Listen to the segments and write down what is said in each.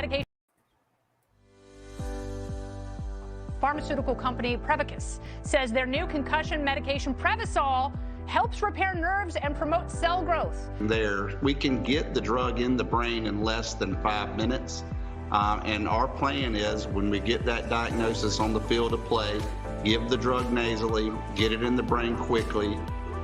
medication. Pharmaceutical company Prevacus says their new concussion medication Prevacol helps repair nerves and promote cell growth. We can get the drug in the brain in less than 5 minutes. And our plan is, when we get that diagnosis on the field of play, give the drug nasally, get it in the brain quickly.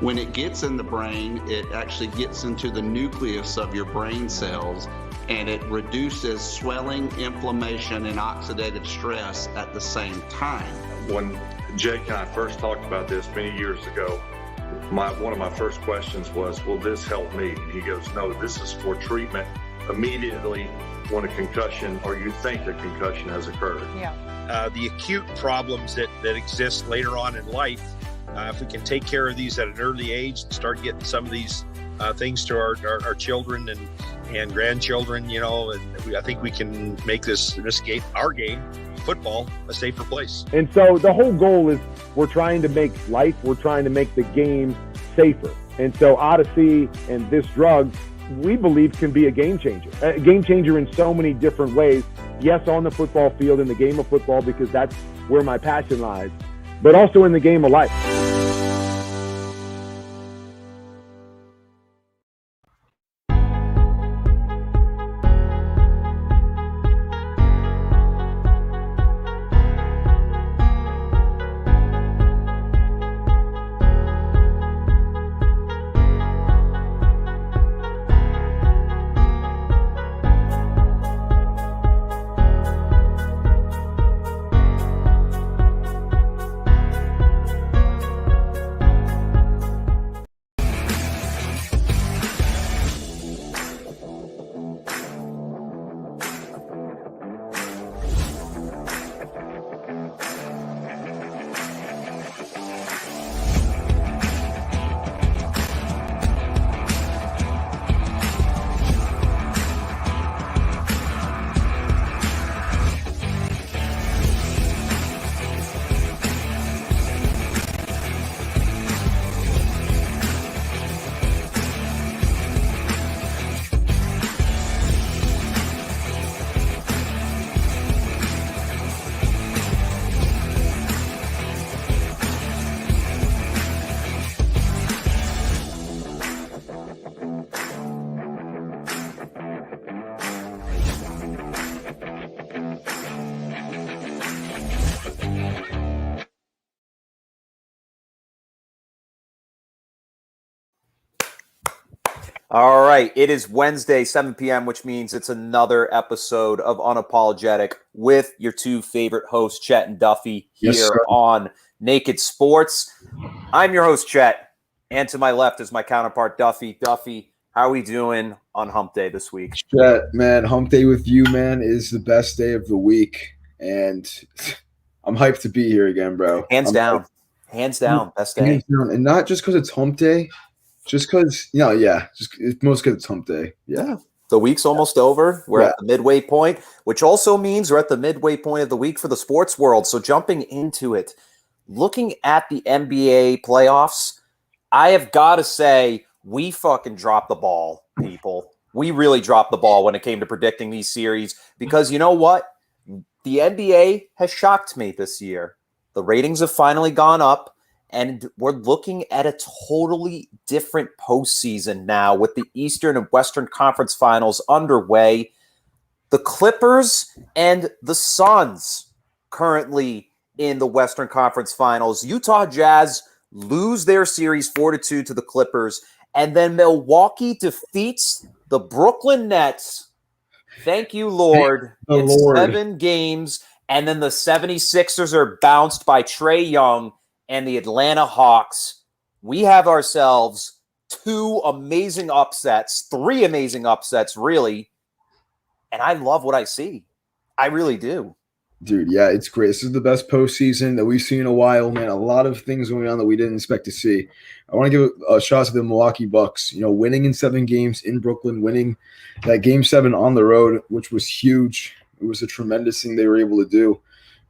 When it gets in the brain, it actually gets into the nucleus of your brain cells, and it reduces swelling, inflammation, and oxidative stress at the same time. When Jake and I first talked about this many years ago, one of my first questions was, will this help me? And he goes, no, this is for treatment immediately when a concussion, or you think a concussion has occurred. Yeah. The acute problems that exist later on in life, if we can take care of these at an early age and start getting some of these things to our children and grandchildren, and I think we can make this game, our game, football, a safer place. And so the whole goal is we're trying to make the game safer. And so Odyssey and this drug, we believe, can be a game changer in so many different ways. Yes, on the football field, in the game of football, because that's where my passion lies, but also in the game of life. All right, it is Wednesday, 7 p.m., which means it's another episode of Unapologetic with your two favorite hosts, Chet and Duffy, here on Naked Sports. I'm your host, Chet, and to my left is my counterpart, Duffy. Duffy, how are we doing on Hump Day this week? Chet, man, Hump Day with you, man, is the best day of the week, and I'm hyped to be here again, bro. Hands down, best day. Hands down, and not just because it's Hump Day. Just because, it's most because it's Hump Day. Yeah. The week's almost over. We're at the midway point, which also means we're at the midway point of the week for the sports world. So jumping into it, looking at the NBA playoffs, I have got to say we fucking dropped the ball, people. We really dropped the ball when it came to predicting these series because you know what? The NBA has shocked me this year. The ratings have finally gone up. And we're looking at a totally different postseason now with the Eastern and Western Conference Finals underway. The Clippers and the Suns currently in the Western Conference Finals. Utah Jazz lose their series 4-2 to the Clippers. And then Milwaukee defeats the Brooklyn Nets. Thank you, Lord. In 7 games. And then the 76ers are bounced by Trae Young and the Atlanta Hawks. We have ourselves 3 amazing upsets, really. And I love what I see. I really do. Dude, yeah, it's great. This is the best postseason that we've seen in a while, man. A lot of things going on that we didn't expect to see. I want to give a shout out to the Milwaukee Bucks, winning in 7 games in Brooklyn, winning that Game 7 on the road, which was huge. It was a tremendous thing they were able to do.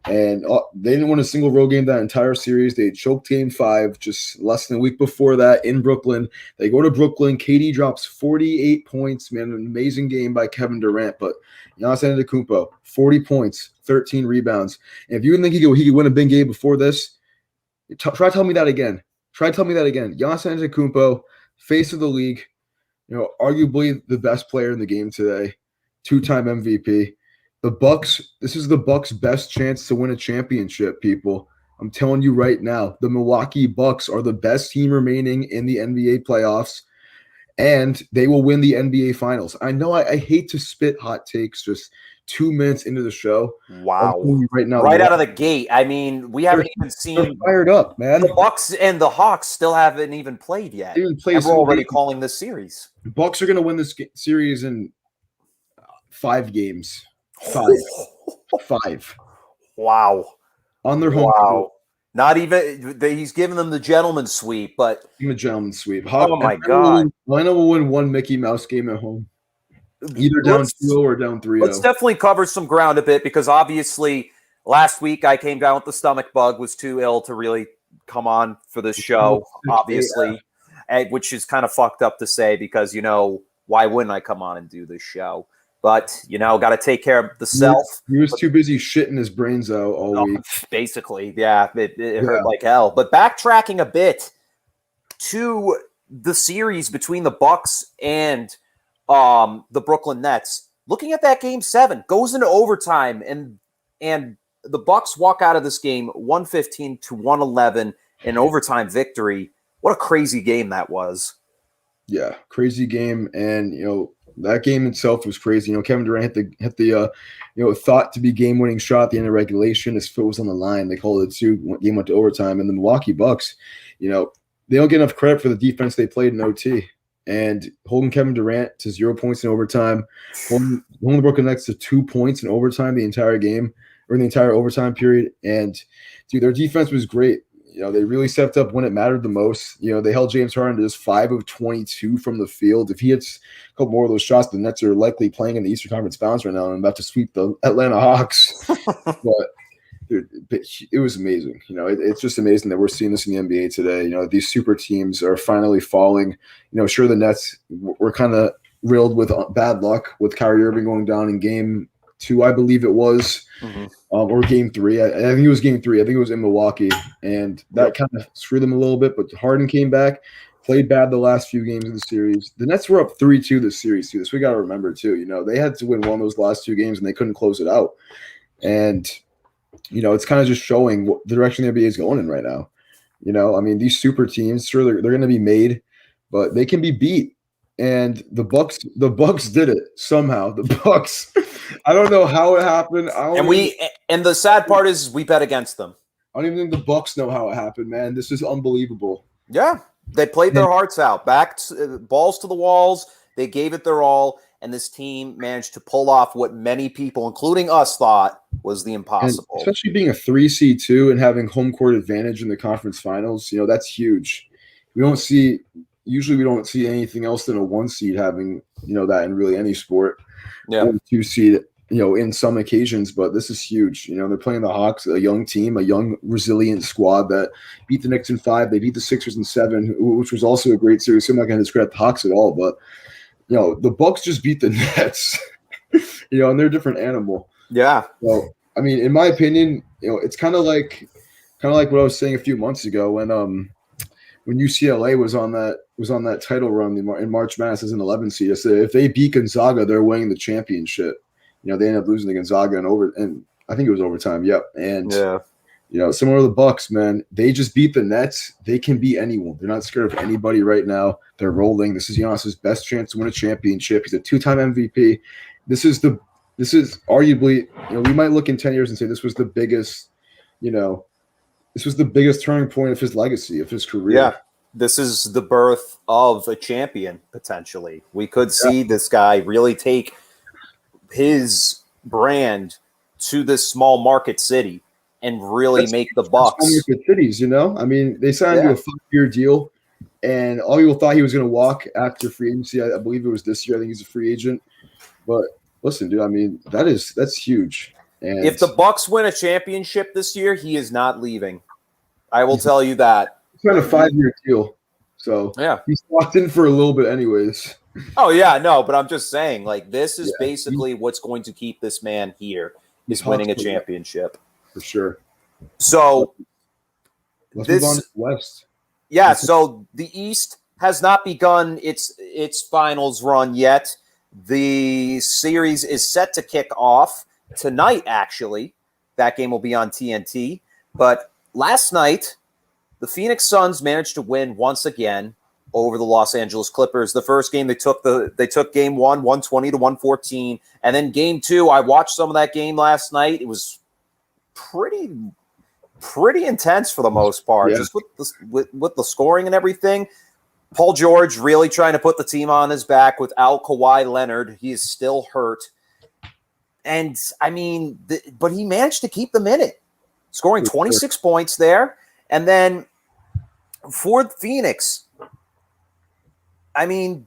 And they didn't win a single road game that entire series. They choked Game 5 just less than a week before that in Brooklyn. They go to Brooklyn. KD drops 48 points. Man, an amazing game by Kevin Durant. But Giannis Antetokounmpo, 40 points, 13 rebounds. And if you think he could win a big game before this, try tell me that again. Try tell me that again. Giannis Antetokounmpo, face of the league, arguably the best player in the game today, 2-time MVP. The Bucks, this is the Bucks' best chance to win a championship, people. I'm telling you right now, the Milwaukee Bucks are the best team remaining in the NBA playoffs, and they will win the NBA Finals. I know I hate to spit hot takes just 2 minutes into the show. Wow. Right now, right out of the gate. I mean, we haven't even seen. They're fired up, man. The Bucks and the Hawks still haven't even played yet. And we're already calling this series. The Bucks are going to win this series in 5 games. 5. Wow. On their home court. Not even he's giving them the gentleman's sweep, but give him a gentleman's sweep. Oh my God. Atlanta will win 1 Mickey Mouse game at home. Either down 2-0 or down 3-0. Let's definitely cover some ground a bit, because obviously last week I came down with the stomach bug, was too ill to really come on for this show, obviously, which is kind of fucked up to say, because, why wouldn't I come on and do this show? But, got to take care of the self. He was too busy shitting his brains out all week. Basically, yeah. It hurt like hell. But backtracking a bit to the series between the Bucks and the Brooklyn Nets, looking at that Game 7, goes into overtime, and the Bucks walk out of this game 115-111, an overtime victory. What a crazy game that was. Yeah, crazy game. And, that game itself was crazy. Kevin Durant hit the thought to be game-winning shot at the end of regulation. His foot was on the line. They called it 2. Game went to overtime. And the Milwaukee Bucks, they don't get enough credit for the defense they played in OT. And holding Kevin Durant to 0 points in overtime, holding the Brooklyn Nets to 2 points in overtime the entire game, or the entire overtime period. And, dude, their defense was great. They really stepped up when it mattered the most. They held James Harden to just 5 of 22 from the field. If he hits a couple more of those shots, the Nets are likely playing in the Eastern Conference Finals right now and about to sweep the Atlanta Hawks. But, dude, it was amazing. It's just amazing that we're seeing this in the NBA today. These super teams are finally falling. Sure, the Nets were kind of riddled with bad luck with Kyrie Irving going down in Game 2, I believe it was, or Game 3. I think it was Game 3. I think it was in Milwaukee, and that kind of screwed them a little bit. But Harden came back, played bad the last few games of the series. The Nets were up 3-2 this series too. This we got to remember too. They had to win one of those last 2 games, and they couldn't close it out. And it's kind of just showing what the direction the NBA is going in right now. These super teams, sure, they're going to be made, but they can be beat. And the Bucks did it somehow. The Bucks, I don't know how it happened. And the sad part is we bet against them. I don't even think the Bucks know how it happened, man. This is unbelievable. Yeah, they played their hearts out, balls to the walls. They gave it their all, and this team managed to pull off what many people, including us, thought was the impossible. And especially being a 3 seed too, and having home court advantage in the conference finals. That's huge. Usually we don't see anything else than a 1 seed having, that in really any sport. Yeah. Or 2 seed, in some occasions, but this is huge. They're playing the Hawks, a young team, a young, resilient squad that beat the Knicks in 5. They beat the Sixers in 7, which was also a great series. So I'm not going to discredit the Hawks at all, but, the Bucks just beat the Nets, and they're a different animal. Yeah. So, in my opinion, it's kind of like what I was saying a few months ago when UCLA was on that title run in March Madness as an 11 seed. I said if they beat Gonzaga, they're winning the championship. They ended up losing to Gonzaga and I think it was overtime. Yep. And similar to the Bucks, man, they just beat the Nets. They can beat anyone. They're not scared of anybody right now. They're rolling. This is Giannis's best chance to win a championship. He's a 2-time MVP. This is arguably, we might look in 10 years and say this was the biggest, this was the biggest turning point of his legacy, of his career. Yeah, this is the birth of a champion, potentially. We could see this guy really take his brand to this small market city and really make the Bucks. Small market cities, they signed to a 5-year deal, and all people thought he was going to walk after free agency. I believe it was this year. I think he's a free agent. But listen, dude, that's huge. And if the Bucks win a championship this year, he is not leaving. I will tell you that. He's got a 5-year deal, so yeah, he's locked in for a little bit, anyways. Oh yeah, no, but I'm just saying, like, this is basically what's going to keep this man here is winning a championship for sure. So let's move on to the West. Yeah, so the East has not begun its finals run yet. The series is set to kick off tonight, actually. That game will be on TNT. But last night, the Phoenix Suns managed to win once again over the Los Angeles Clippers. The first game, they took game one, 120 to 114. And then game two, I watched some of that game last night. It was pretty intense for the most part, just with the scoring and everything. Paul George really trying to put the team on his back without Kawhi Leonard. He is still hurt. And, I mean, but he managed to keep them in it, scoring 26 points there. And then for Phoenix, I mean,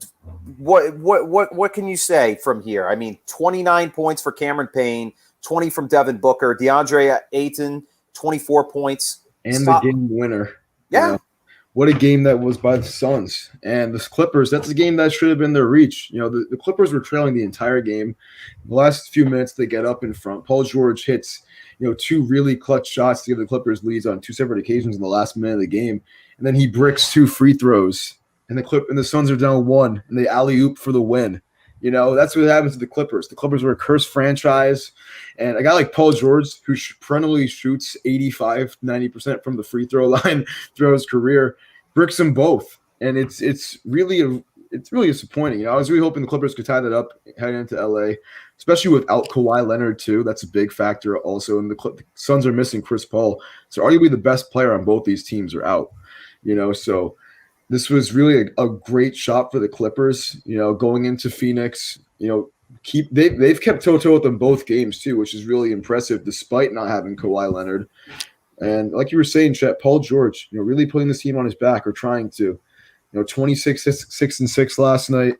what can you say from here? I mean, 29 points for Cameron Payne, 20 from Devin Booker, DeAndre Ayton, 24 points. And the game winner. Yeah. You know, what a game that was by the Suns. And the Clippers, that's a game that should have been their reach. You know, the Clippers were trailing the entire game. The last few minutes, they get up in front. Paul George hits, two really clutch shots to give the Clippers leads on two separate occasions in the last minute of the game. And then he bricks 2 free throws. And the Suns are down 1, and they alley-oop for the win. That's what happens to the Clippers. The Clippers were a cursed franchise. And a guy like Paul George, who perennially shoots 85, 90% from the free throw line throughout his career, bricks them both. And it's really disappointing. I was really hoping the Clippers could tie that up heading into LA, especially without Kawhi Leonard too. That's a big factor also. And the Suns are missing Chris Paul. So arguably the best player on both these teams are out. So this was really a great shot for the Clippers, going into Phoenix, they've kept toe-to-toe with them both games too, which is really impressive despite not having Kawhi Leonard. And like you were saying, Chet, Paul George, really putting this team on his back or trying to. 26-6 last night.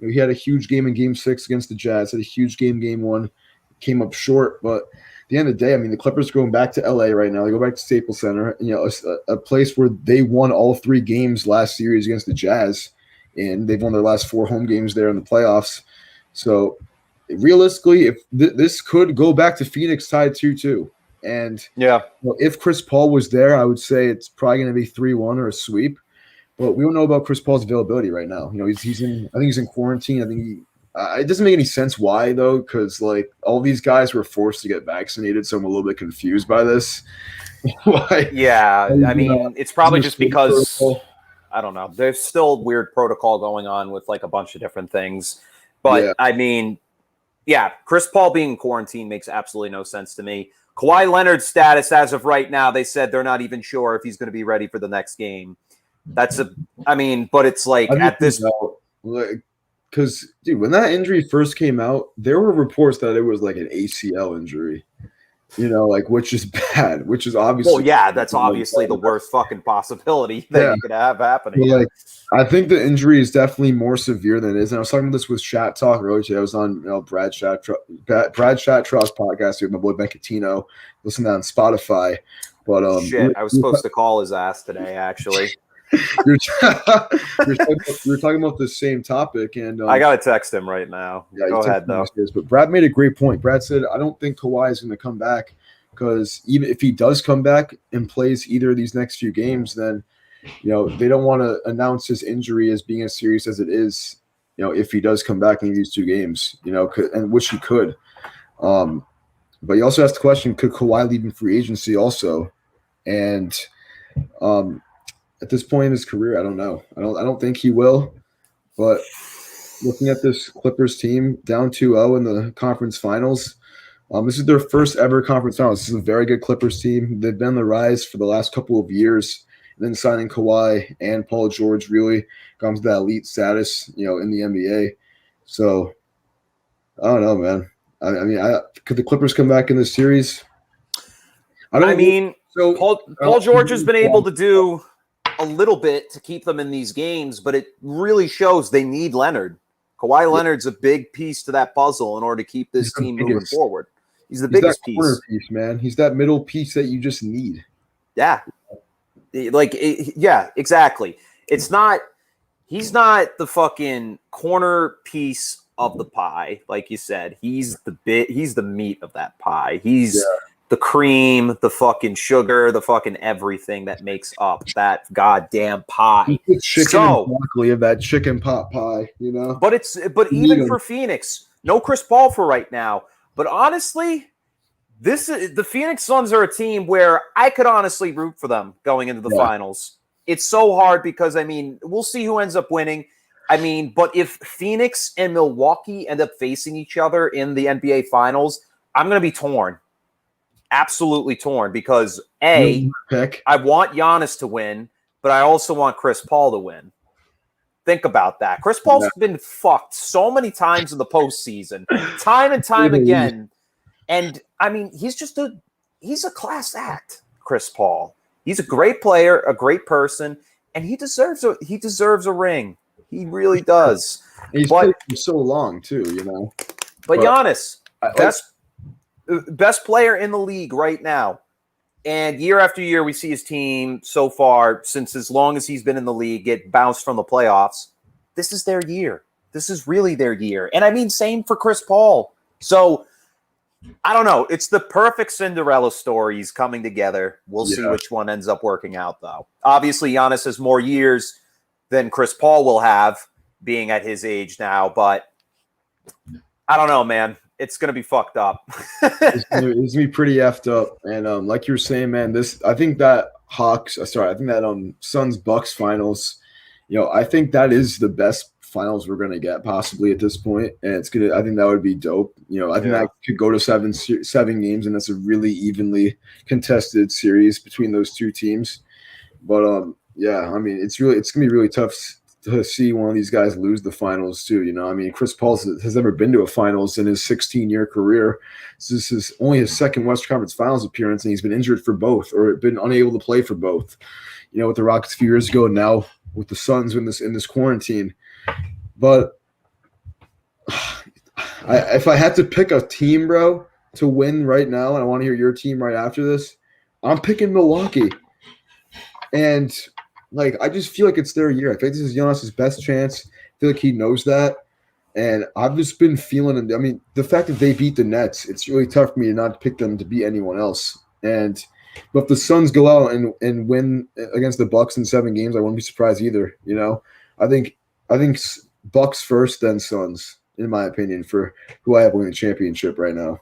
He had a huge game in Game 6 against the Jazz, had a huge Game 1, came up short, but at the end of the day, I mean, the Clippers are going back to LA right now. They go back to Staples Center, a place where they won all 3 games last series against the Jazz, and they've won their last 4 home games there in the playoffs. So realistically, if this could go back to Phoenix tied 2-2. And if Chris Paul was there, I would say it's probably going to be 3-1 or a sweep. But we don't know about Chris Paul's availability right now. He's in quarantine. I think it doesn't make any sense why though, because like all these guys were forced to get vaccinated, so I'm a little bit confused by this. Why? Yeah, I mean, it's probably just because I don't know. There's still weird protocol going on with like a bunch of different things. But I mean, Chris Paul being in quarantine makes absolutely no sense to me. Kawhi Leonard's status as of right now, they said they're not even sure if he's going to be ready for the next game. But it's like at this because dude, when that injury first came out, there were reports that it was like an ACL injury, which is bad, which is obviously. Well, yeah, that's obviously the worst fucking possibility that you could have happening. Like, I think the injury is definitely more severe than it is. And I was talking about this with Shat Talk earlier today. I was on Brad Shattraw's podcast with my boy Ben Catino. Listen to that on Spotify. But I was supposed to call his ass today, actually. we were talking about the same topic, and I gotta text him right now. Go ahead though. But Brad made a great point. Brad said, "I don't think Kawhi is going to come back because even if he does come back and plays either of these next few games, then they don't want to announce his injury as being as serious as it is. If he does come back in these 2 games, and which he could. But he also asked the question: could Kawhi leave in free agency also? And at this point in his career, I don't know. I don't think he will. But looking at this Clippers team down 2-0 in the conference finals, this is their first ever conference finals. This is a very good Clippers team. They've been on the rise for the last couple of years. And then signing Kawhi and Paul George really comes to that elite status, in the NBA. So I don't know, man. I mean, could the Clippers come back in this series? Paul George has been able to do a little bit to keep them in these games, but it really shows they need Leonard. Kawhi Leonard's a big piece to that puzzle in order to keep this team moving forward. He's the biggest that corner piece, man. He's that middle piece that you just need. Yeah. Yeah, exactly. He's not the fucking corner piece of the pie, like you said. He's the meat of that pie. He's the cream, the fucking sugar, the fucking everything that makes up that goddamn pie. He's chicken and broccoli of that chicken pot pie, you know. But even for Phoenix, no Chris Paul for right now. But honestly, the Phoenix Suns are a team where I could honestly root for them going into the finals. It's so hard because, I mean, we'll see who ends up winning. I mean, but if Phoenix and Milwaukee end up facing each other in the NBA Finals, I'm going to be torn. Absolutely torn because, I want Giannis to win, but I also want Chris Paul to win. Think about that. Chris Paul's been fucked so many times in the postseason, time and time again. And, I mean, he's a class act, Chris Paul. He's a great player, a great person, and he deserves a ring. He really does. He's played for so long too, you know. But Giannis, best player in the league right now. And year after year, we see his team so far, since as long as he's been in the league, get bounced from the playoffs. This is their year. This is really their year. And I mean, same for Chris Paul. So I don't know. It's the perfect Cinderella stories coming together. We'll see which one ends up working out, though. Obviously, Giannis has more years than Chris Paul will have, being at his age now. But I don't know, man. It's going to be fucked up. It's going to be pretty effed up. And like you were saying, man, I think that Suns Bucks finals, you know, I think that is the best finals we're going to get possibly at this point. And I think that would be dope. You know, I think that could go to seven games, and that's a really evenly contested series between those two teams. But I mean, it's going to be really tough to see one of these guys lose the finals too. You know, I mean, Chris Paul has never been to a finals in his 16-year career. This is only his second Western Conference Finals appearance, and he's been injured for both or been unable to play for both. You know, with the Rockets a few years ago, and now with the Suns in this quarantine. But if I had to pick a team, bro, to win right now, and I want to hear your team right after this, I'm picking Milwaukee. And like, I just feel like it's their year. I think this is Giannis' best chance. I feel like he knows that. And I've just been feeling – I mean, the fact that they beat the Nets, it's really tough for me to not pick them to beat anyone else. But if the Suns go out and win against the Bucks in 7 games, I wouldn't be surprised either. You know, I think Bucks first, then Suns, in my opinion, for who I have winning the championship right now.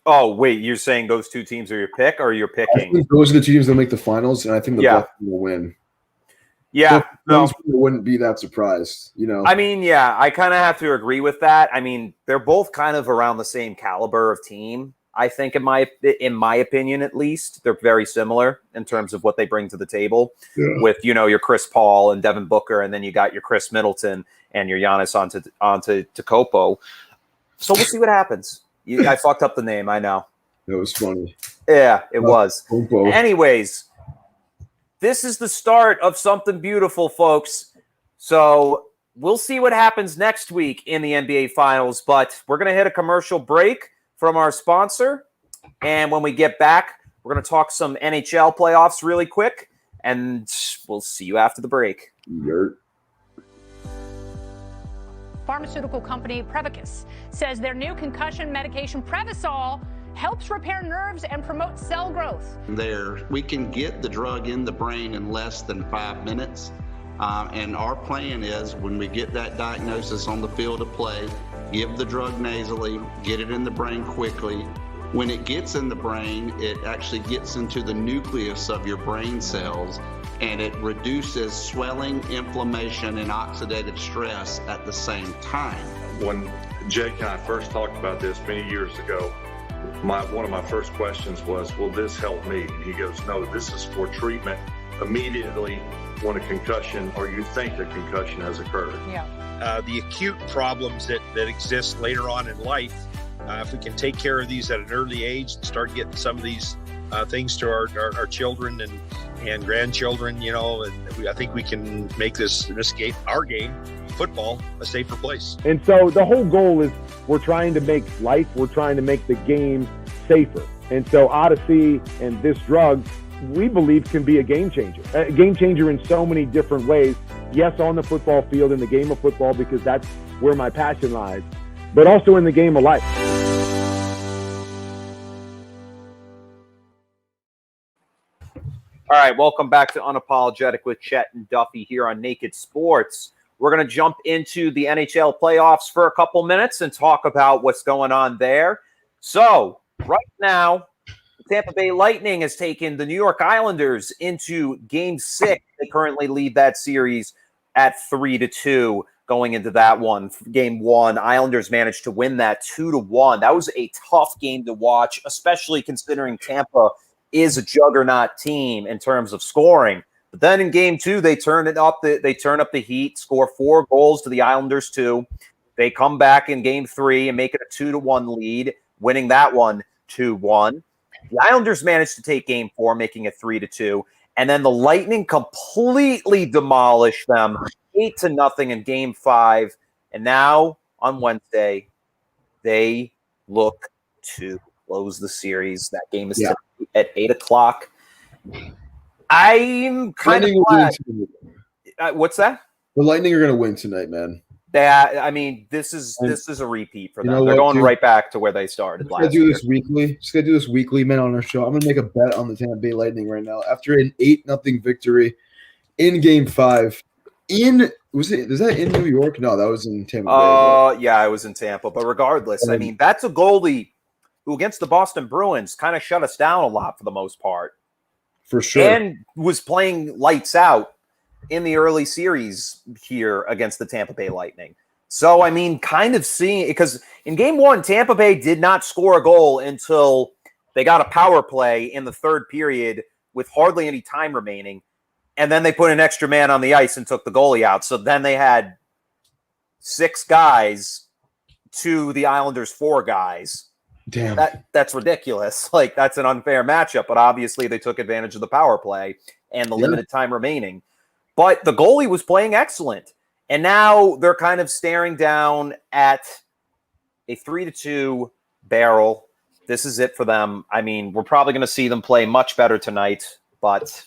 Oh, wait, you're saying those two teams are your pick, or you're picking? I think those are the two teams that make the finals, and I think the Bucks will win. Yeah, no, wouldn't be that surprised, you know. I mean, yeah, I kind of have to agree with that. I mean, they're both kind of around the same caliber of team. I think, in my opinion, at least, they're very similar in terms of what they bring to the table. Yeah. With, you know, your Chris Paul and Devin Booker, and then you got your Chris Middleton and your Giannis onto Kopo. So we'll see what happens. I fucked up the name, I know. It was funny. Yeah, it was. Kopo. Anyways, this is the start of something beautiful, folks. So we'll see what happens next week in the NBA Finals, but we're going to hit a commercial break from our sponsor. And when we get back, we're going to talk some NHL playoffs really quick, and we'll see you after the break. Yurt. Pharmaceutical company Prevacus says their new concussion medication Prevacol helps repair nerves and promote cell growth. We can get the drug in the brain in less than 5 minutes. And our plan is, when we get that diagnosis on the field of play, give the drug nasally, get it in the brain quickly. When it gets in the brain, it actually gets into the nucleus of your brain cells, and it reduces swelling, inflammation, and oxidative stress at the same time. When Jake and I first talked about this many years ago, one of my first questions was, will this help me? And he goes, no, this is for treatment immediately when a concussion, or you think a concussion has occurred. Yeah. The acute problems that exist later on in life, if we can take care of these at an early age and start getting some of these things to our children and grandchildren, you know, and I think we can make this game, our game, football a safer place. And so the whole goal is we're trying to make the game safer. And so Odyssey and this drug, we believe, can be a game changer in so many different ways. Yes, on the football field, in the game of football, because that's where my passion lies, but also in the game of life. All right, welcome back to Unapologetic with Chet and Duffy here on Naked Sports. We're going to jump into the NHL playoffs for a couple minutes and talk about what's going on there. So, right now, the Tampa Bay Lightning has taken the New York Islanders into Game 6. They currently lead that series at 3-2 going into that one. Game 1, Islanders managed to win that 2-1. That was a tough game to watch, especially considering Tampa is a juggernaut team in terms of scoring. But then in Game 2, they turn up the heat, score 4 goals to the Islanders 2. They come back in Game 3 and make it a 2-1 lead, winning that one 2-1. The Islanders managed to take Game 4, making it 3-2. And then the Lightning completely demolished them 8-0 in Game 5. And now on Wednesday, they look to close the series. That game is at 8 o'clock. I'm kind of glad. What's that? The Lightning are going to win tonight, man. This is a repeat for them. They're going right back to where they started last year. Just gotta do this weekly, man, on our show. I'm gonna make a bet on the Tampa Bay Lightning right now. After an 8-0 victory in Game 5, is that in New York? No, that was in Tampa Bay. Yeah, I was in Tampa. But regardless, that's a goalie who against the Boston Bruins kind of shut us down a lot for the most part. For sure. And was playing lights out in the early series here against the Tampa Bay Lightning. So, kind of seeing it, because in Game 1, Tampa Bay did not score a goal until they got a power play in the third period with hardly any time remaining. And then they put an extra man on the ice and took the goalie out. So then they had 6 guys to the Islanders' 4 guys. Damn. That's ridiculous. That's an unfair matchup, but obviously they took advantage of the power play and the limited time remaining. But the goalie was playing excellent. And now they're kind of staring down at a 3-2 barrel. This is it for them. We're probably going to see them play much better tonight, but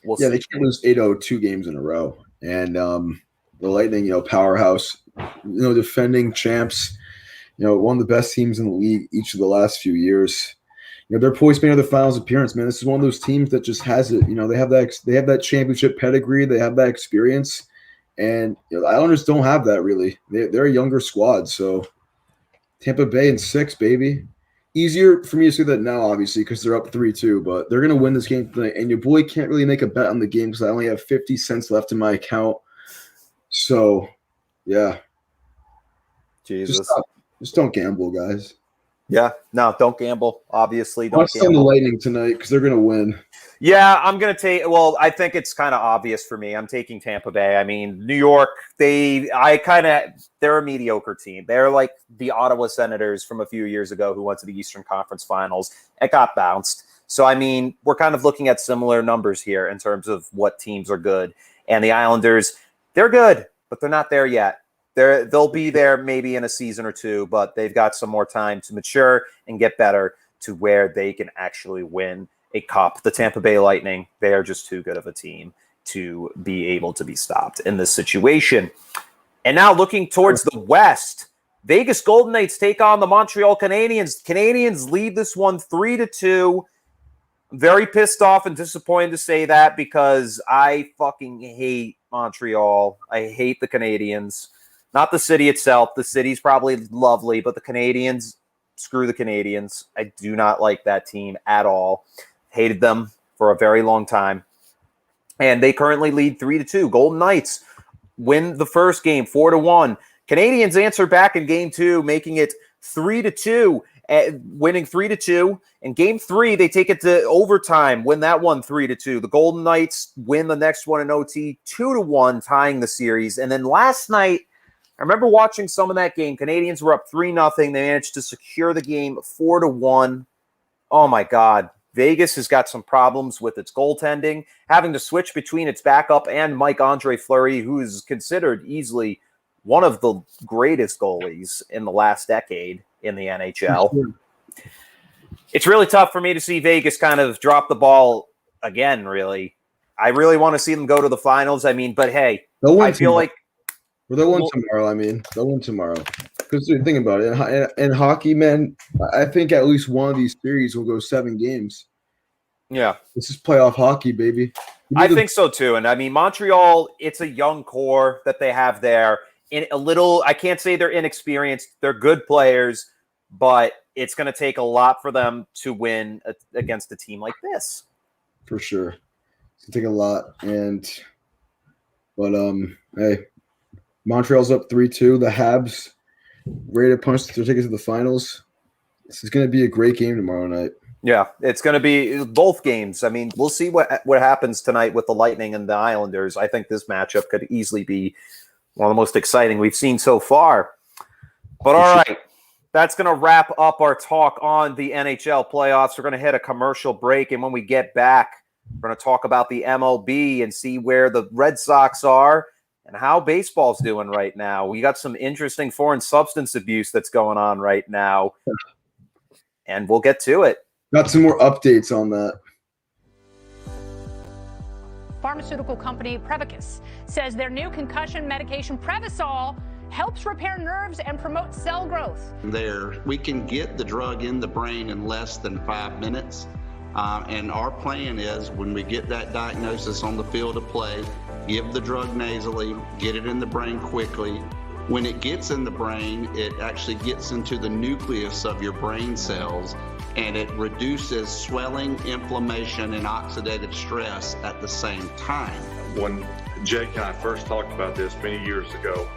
we'll see. They can't lose 8-0 2 games in a row. And the Lightning, powerhouse, defending champs, one of the best teams in the league each of the last few years. They're poised to make their finals appearance, man. This is one of those teams that just has it. They have that championship pedigree. They have that experience. And the Islanders don't have that really. They're a younger squad. So Tampa Bay in 6, baby. Easier for me to say that now, obviously, because they're up 3-2. But they're going to win this game tonight. And your boy can't really make a bet on the game because I only have 50 cents left in my account. So, yeah. Jesus. Just don't gamble, guys. Yeah, no, don't gamble. Obviously, don't gamble. I'm the Lightning tonight because they're going to win. Yeah, I'm going to take – well, I think it's kind of obvious for me. I'm taking Tampa Bay. New York, they're a mediocre team. They're like the Ottawa Senators from a few years ago who went to the Eastern Conference Finals and got bounced. So, we're kind of looking at similar numbers here in terms of what teams are good. And the Islanders, they're good, but they're not there yet. They'll be there maybe in a season or 2, but they've got some more time to mature and get better to where they can actually win a cup. The Tampa Bay Lightning, they are just too good of a team to be able to be stopped in this situation. And now looking towards the West, Vegas Golden Knights take on the Montreal Canadiens. Canadiens lead this one 3-2. I'm very pissed off and disappointed to say that because I fucking hate Montreal. I hate the Canadiens. Not the city itself. The city's probably lovely, but the Canadiens, screw the Canadiens. I do not like that team at all. Hated them for a very long time. And they currently lead 3-2. Golden Knights win the first game 4-1. Canadiens answer back in Game 2, making it 3-2, winning 3-2. In Game 3, they take it to overtime, win that one 3-2. The Golden Knights win the next one in OT 2-1, tying the series. And then last night, I remember watching some of that game. Canadiens were up 3-0. They managed to secure the game 4-1. Oh, my God. Vegas has got some problems with its goaltending, having to switch between its backup and Mike-Andre Fleury, who is considered easily one of the greatest goalies in the last decade in the NHL. Sure. It's really tough for me to see Vegas kind of drop the ball again, really. I really want to see them go to the finals. I mean, but hey, I feel like they'll win tomorrow. I mean, they'll win tomorrow. Because think about it. In hockey, man, I think at least one of these series will go 7 games. Yeah. This is playoff hockey, baby. I think so too. And I mean, Montreal, it's a young core that they have there. I can't say they're inexperienced. They're good players, but it's going to take a lot for them to win against a team like this. For sure. It's going to take a lot. But hey, Montreal's up 3-2. The Habs ready to punch their ticket to the finals. This is going to be a great game tomorrow night. Yeah, it's going to be both games. I mean, we'll see what happens tonight with the Lightning and the Islanders. I think this matchup could easily be one of the most exciting we've seen so far. But all right, that's going to wrap up our talk on the NHL playoffs. We're going to hit a commercial break, and when we get back, we're going to talk about the MLB and see where the Red Sox are and how baseball's doing right now. We got some interesting foreign substance abuse that's going on right now, and we'll get to it. Got some more updates on that. Pharmaceutical company Prevacus says their new concussion medication Prevacol helps repair nerves and promote cell growth. We can get the drug in the brain in less than 5 minutes. And our plan is when we get that diagnosis on the field of play, give the drug nasally, get it in the brain quickly. When it gets in the brain, it actually gets into the nucleus of your brain cells, and it reduces swelling, inflammation, and oxidative stress at the same time. When Jake and I first talked about this many years ago,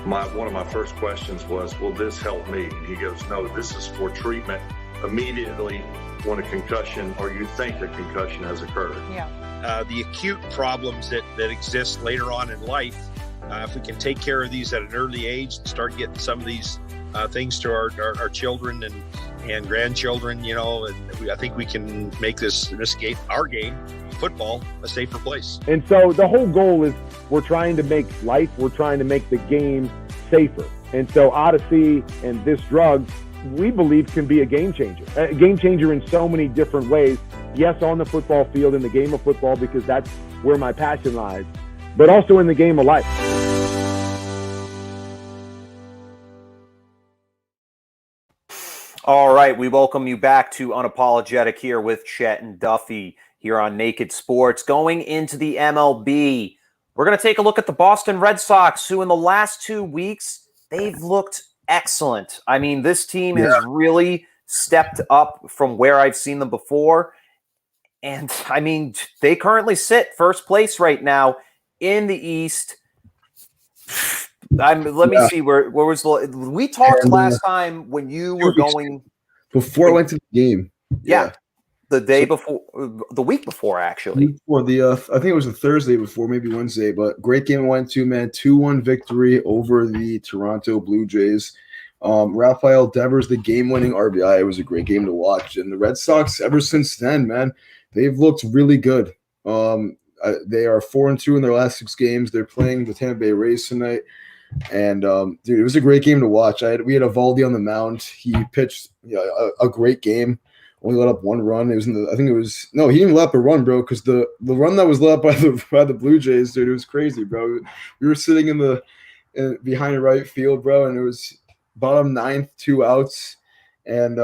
one of my first questions was, will this help me? And he goes, no, this is for treatment immediately when a concussion or you think a concussion has occurred. Yeah. The acute problems that exist later on in life, if we can take care of these at an early age and start getting some of these things to our children and grandchildren, and I think we can make this game, our game, football, a safer place. And so the whole goal is we're trying to make the game safer. And so Odyssey and this drug, we believe, can be a game changer in so many different ways. Yes, on the football field, in the game of football, because that's where my passion lies, but also in the game of life. All right, we welcome you back to Unapologetic here with Chet and Duffy here on Naked Sports. Going into the MLB, we're going to take a look at the Boston Red Sox, who in the last 2 weeks, they've looked excellent. I mean, this team has really stepped up from where I've seen them before. And, I mean, they currently sit first place right now in the East. Let me see, where was we talked last time when you were going before I went to the game. Yeah. The day before, the week before, actually. Before I think it was the Thursday before, maybe Wednesday, but great game I went to, man. 2-1 victory over the Toronto Blue Jays. Rafael Devers, the game-winning RBI. It was a great game to watch. And the Red Sox, ever since then, man, they've looked really good. They are 4-2 in their last 6 games. They're playing the Tampa Bay Rays tonight. And, dude, it was a great game to watch. We had Eovaldi on the mound. He pitched a great game. Only let up 1 run. It was he didn't let up a run, bro, because the run that was let up by the Blue Jays, dude, it was crazy, bro. We were sitting behind the right field, bro, and it was bottom 9th, 2 outs, and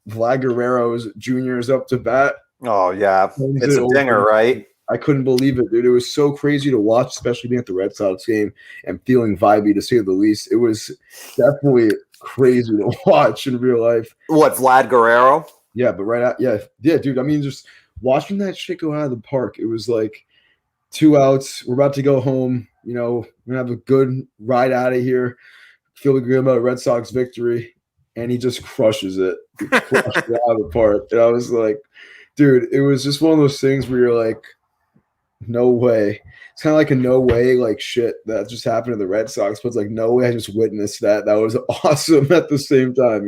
Vlad Guerrero Jr. is up to bat. Oh, yeah. It's a dinger, right? I couldn't believe it, dude. It was so crazy to watch, especially being at the Red Sox game and feeling vibey, to say the least. It was definitely crazy to watch in real life. What, Vlad Guerrero? Yeah, but yeah, dude. I mean, just watching that shit go out of the park, it was like 2 outs. We're about to go home. We're gonna have a good ride out of here. Feeling good about a Red Sox victory, and he just crushes it. He crushed it out of the park. And I was like, dude, it was just one of those things where you're like, no way. It's kind of like a no way, like shit that just happened to the Red Sox, but it's like, no way I just witnessed that. That was awesome at the same time,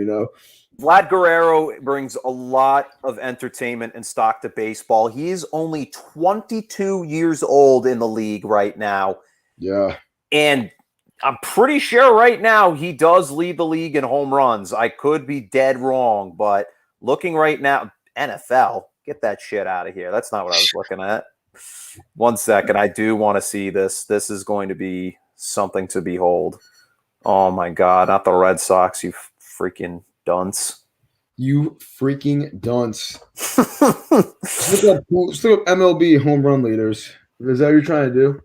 Vlad Guerrero brings a lot of entertainment and stock to baseball. He's only 22 years old in the league right now. Yeah. And I'm pretty sure right now he does lead the league in home runs. I could be dead wrong, but looking right now, NFL, get that shit out of here. That's not what I was looking at. 1 second. I do want to see this. This is going to be something to behold. Oh, my God. Not the Red Sox, you freaking dunce. You freaking dunce. Let's look up MLB home run leaders. Is that what you're trying to do?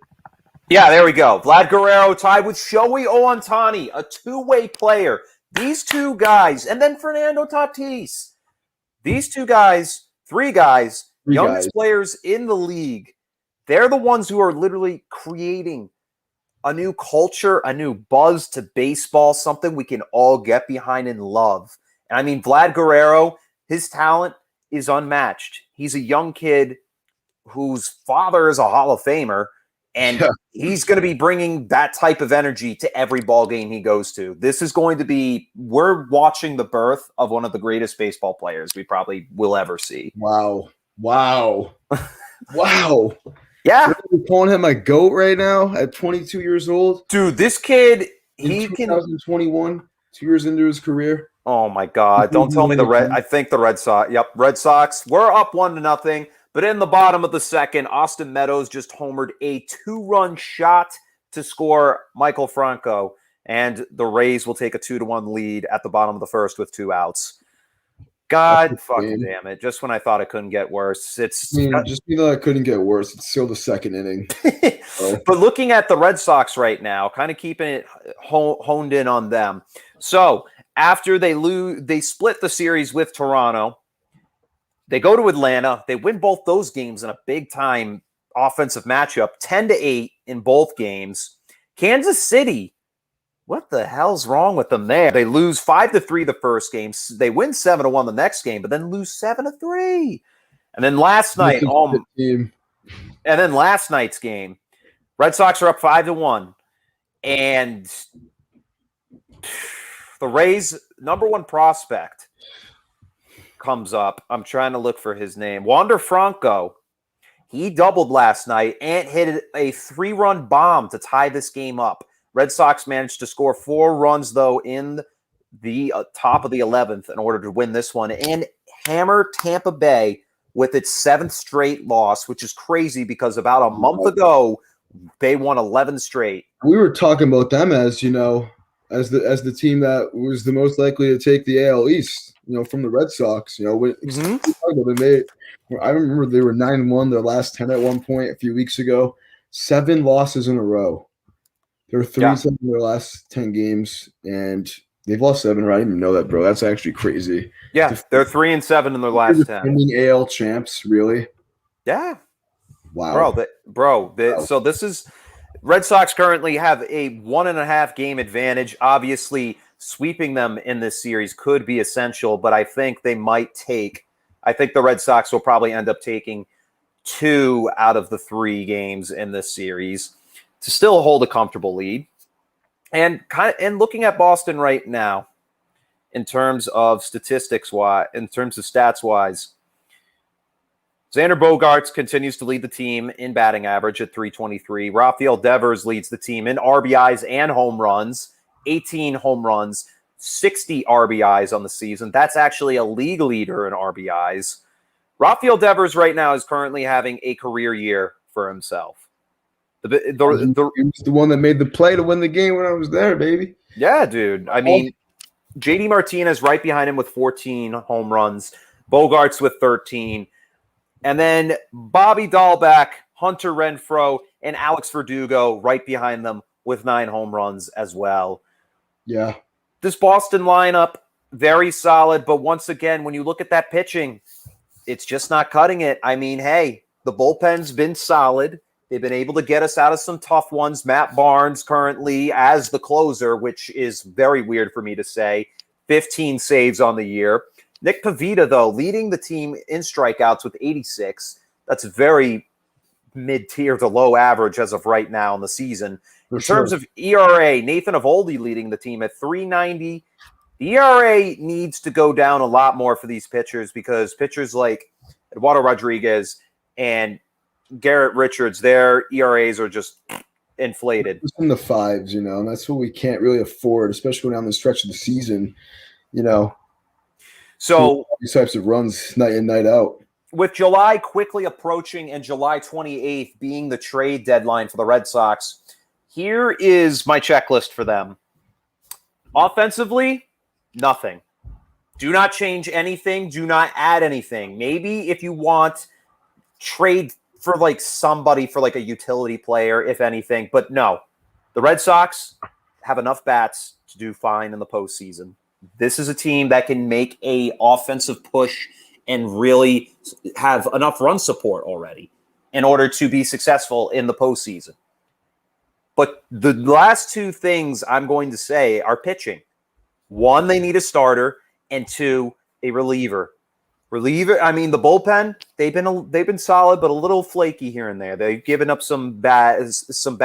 Yeah, there we go. Vlad Guerrero tied with Shohei Ohtani, a two-way player. These two guys, and then Fernando Tatis. These two guys, three guys, youngest players in the league. They're the ones who are literally creating a new culture, a new buzz to baseball, something we can all get behind and love. And I mean, Vlad Guerrero, his talent is unmatched. He's a young kid whose father is a Hall of Famer. And he's going to be bringing that type of energy to every ball game he goes to. This is going to be, we're watching the birth of one of the greatest baseball players we probably will ever see. Wow. Wow. Wow. Yeah. You're calling him a GOAT right now at 22 years old? Dude, this kid, he can. 2021, 2 years into his career. Oh, my God. Don't tell me I think the Red Sox. Yep, Red Sox. We're up 1-0. But in the bottom of the second, Austin Meadows just homered a 2-run shot to score Michael Franco, and the Rays will take a 2-1 lead at the bottom of the first with 2 outs. God fucking damn it. Just when I thought it couldn't get worse. Just it couldn't get worse. It's still the second inning. But looking at the Red Sox right now, kind of keeping it honed in on them. So after they split the series with Toronto, they go to Atlanta. They win both those games in a big-time offensive matchup, 10-8 in both games. Kansas City, what the hell's wrong with them there? They lose 5-3 the first game. They win 7-1 the next game, but then lose 7-3. And then last night, last night's game, Red Sox are up 5-1, and the Rays' number one prospect comes up. I'm trying to look for his name. Wander Franco. He doubled last night and hit a 3-run bomb to tie this game up. Red Sox managed to score 4 runs, though, in the top of the 11th in order to win this one and hammer Tampa Bay with its 7th straight loss, which is crazy because about a month ago, they won 11 straight. We were talking about them as, as the team that was the most likely to take the AL East, from the Red Sox. I remember they were 9-1 their last 10 at one point a few weeks ago. 7 losses in a row. They're 3-7 in their last 10 games, and they've lost 7. I didn't even know that, bro. That's actually crazy. Yeah, they're 3-7 in their last 10. AL champs, really? Yeah. Wow. So this is Red Sox currently have a 1.5 game advantage. Obviously, sweeping them in this series could be essential, but I think the Red Sox will probably end up taking 2 out of the 3 games in this series to still hold a comfortable lead. And looking at Boston right now, in terms of stats wise, Xander Bogaerts continues to lead the team in batting average at .323. Rafael Devers leads the team in RBIs and home runs, 18 home runs, 60 RBIs on the season. That's actually a league leader in RBIs. Rafael Devers right now is currently having a career year for himself. He was the one that made the play to win the game when I was there, baby. Yeah, dude. I mean, JD Martinez right behind him with 14 home runs, Bogaerts with 13. And then Bobby Dahlbeck, Hunter Renfroe, and Alex Verdugo right behind them with 9 home runs as well. Yeah. This Boston lineup, very solid. But once again, when you look at that pitching, it's just not cutting it. I mean, hey, the bullpen's been solid. They've been able to get us out of some tough ones. Matt Barnes currently as the closer, which is very weird for me to say. 15 saves on the year. Nick Pivetta, though, leading the team in strikeouts with 86. That's very mid-tier to low average as of right now in the season. In terms of ERA, Nathan Eovaldi leading the team at 3.90. The ERA needs to go down a lot more for these pitchers because pitchers like Eduardo Rodriguez and Garrett Richards, their ERAs are just inflated. It's in the fives, and that's what we can't really afford, especially down the stretch of the season, So these types of runs night in, night out. With July quickly approaching and July 28th being the trade deadline for the Red Sox, here is my checklist for them. Offensively, nothing. Do not change anything. Do not add anything. Maybe if you want, trade for somebody for a utility player, if anything. But no, the Red Sox have enough bats to do fine in the postseason. This is a team that can make a offensive push and really have enough run support already in order to be successful in the postseason. But the last two things I'm going to say are pitching. One, they need a starter, and two, a reliever. The bullpen, they've been solid, but a little flaky here and there. They've given up some bad hits, some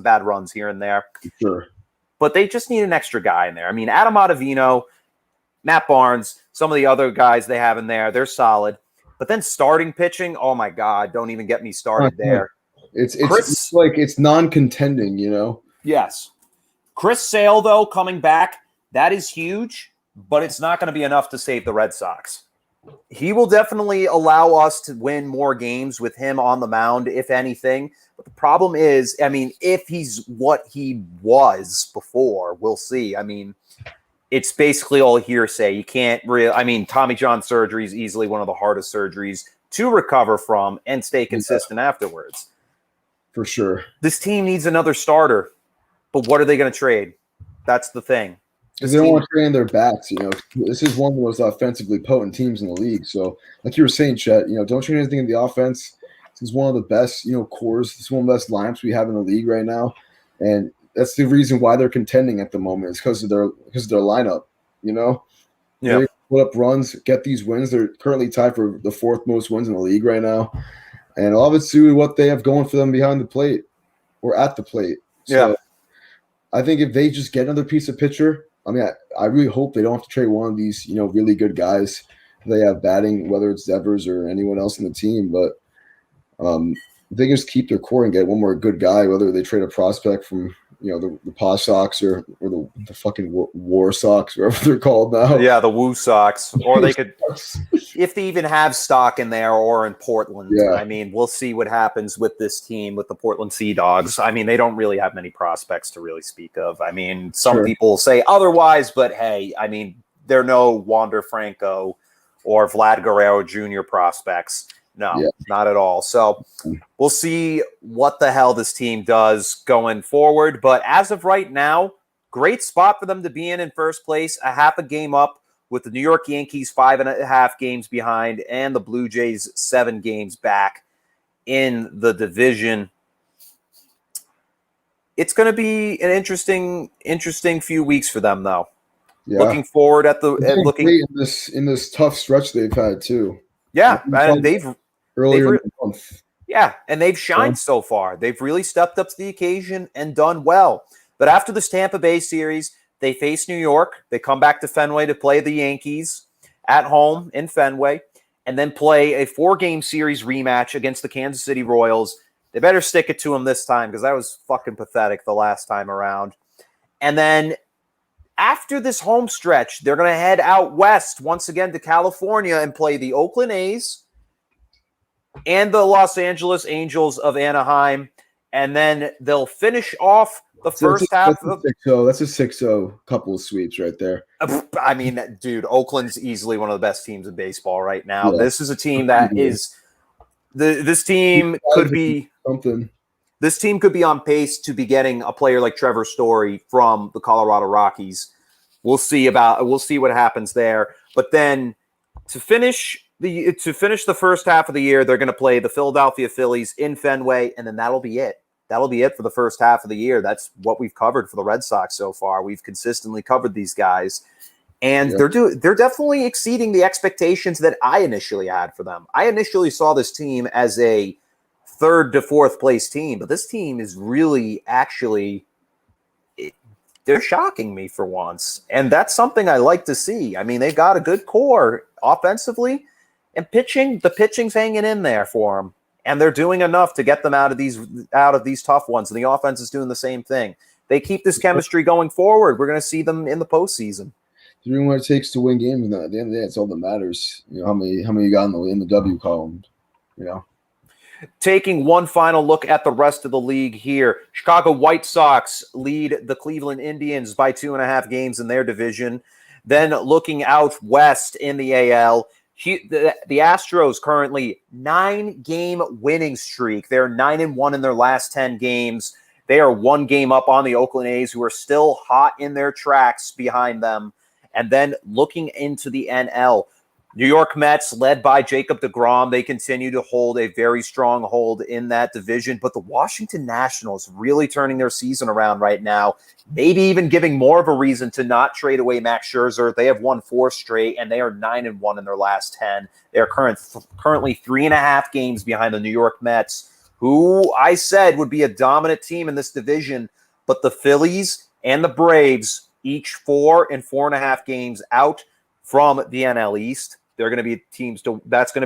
bad runs here and there. Sure. But they just need an extra guy in there. Adam Ottavino, Matt Barnes, some of the other guys they have in there, they're solid. But then starting pitching, oh my God, don't even get me started there. It's non-contending, Yes. Chris Sale, though, coming back, that is huge, but it's not going to be enough to save the Red Sox. He will definitely allow us to win more games with him on the mound, if anything. But the problem is, if he's what he was before, we'll see. It's basically all hearsay. You can't really – Tommy John surgery is easily one of the hardest surgeries to recover from and stay consistent afterwards. For sure. This team needs another starter, but what are they going to trade? That's the thing. Because they don't want to trade in their bats, This is one of the most offensively potent teams in the league. So, like you were saying, Chet, don't trade anything in the offense. This is one of the best, cores. This is one of the best lineups we have in the league right now. And that's the reason why they're contending at the moment. It's because of their lineup, Yeah. They put up runs, get these wins. They're currently tied for the fourth most wins in the league right now. And all of it's due to what they have going for them behind the plate or at the plate. So I think if they just get another piece of pitcher, I really hope they don't have to trade one of these, really good guys they have batting, whether it's Devers or anyone else in the team. But they just keep their core and get one more good guy, whether they trade a prospect from, the Paw Sox or the fucking War Sox, whatever they're called now. Yeah, the Woo Sox. Or they could, if they even have stock in there or in Portland. Yeah. We'll see what happens with this team, with the Portland Sea Dogs. They don't really have many prospects to really speak of. Some people say otherwise, but hey, they're no Wander Franco or Vlad Guerrero Jr. prospects. No, not at all. So we'll see what the hell this team does going forward. But as of right now, great spot for them to be in first place, a half a game up with the New York Yankees 5.5 games behind and the Blue Jays 7 games back in the division. It's going to be an interesting few weeks for them, though. Yeah. Looking forward in this tough stretch they've had too. Yeah, and they've earlier in the month. Yeah, and they've shined so far. They've really stepped up to the occasion and done well. But after this Tampa Bay series, they face New York. They come back to Fenway to play the Yankees at home in Fenway, and then play a 4-game series rematch against the Kansas City Royals. They better stick it to them this time because that was fucking pathetic the last time around. And then after this home stretch, they're going to head out west once again to California and play the Oakland A's and the Los Angeles Angels of Anaheim. And then they'll finish off the first half. That's a 6-0 couple of sweeps right there. Dude, Oakland's easily one of the best teams in baseball right now. Yeah. This is a team that is this team could be something. This team could be on pace to be getting a player like Trevor Story from the Colorado Rockies. We'll see what happens there. But then to finish the first half of the year, they're going to play the Philadelphia Phillies in Fenway, and then that'll be it. That'll be it for the first half of the year. That's what we've covered for the Red Sox so far. We've consistently covered these guys, and they're definitely exceeding the expectations that I initially had for them. I initially saw this team as a 3rd to 4th place team, but this team is really actually they're shocking me for once. And that's something I like to see. I mean, they've got a good core offensively, and the pitching's hanging in there for them. And they're doing enough to get them out of these tough ones. And the offense is doing the same thing. They keep this chemistry going forward, we're going to see them in the postseason. Doing what it takes to win games, and at the end of the day, it's all that matters. You know, how many you got in the W column, you know. Taking one final look at the rest of the league here. Chicago White Sox lead the Cleveland Indians by 2.5 games in their division. Then looking out west in the AL, the Astros currently 9-game winning streak. They're 9-1 in their last 10 games. They are 1 game up on the Oakland A's, who are still hot in their tracks behind them. And then looking into the NL, New York Mets, led by Jacob deGrom, they continue to hold a very strong hold in that division. But the Washington Nationals really turning their season around right now, maybe even giving more of a reason to not trade away Max Scherzer. They have won 4 straight, and they are 9-1 in their last 10. They're currently 3.5 games behind the New York Mets, who I said would be a dominant team in this division. But the Phillies and the Braves, each 4 and 4.5 games out from the NL East. They're going to be teams that's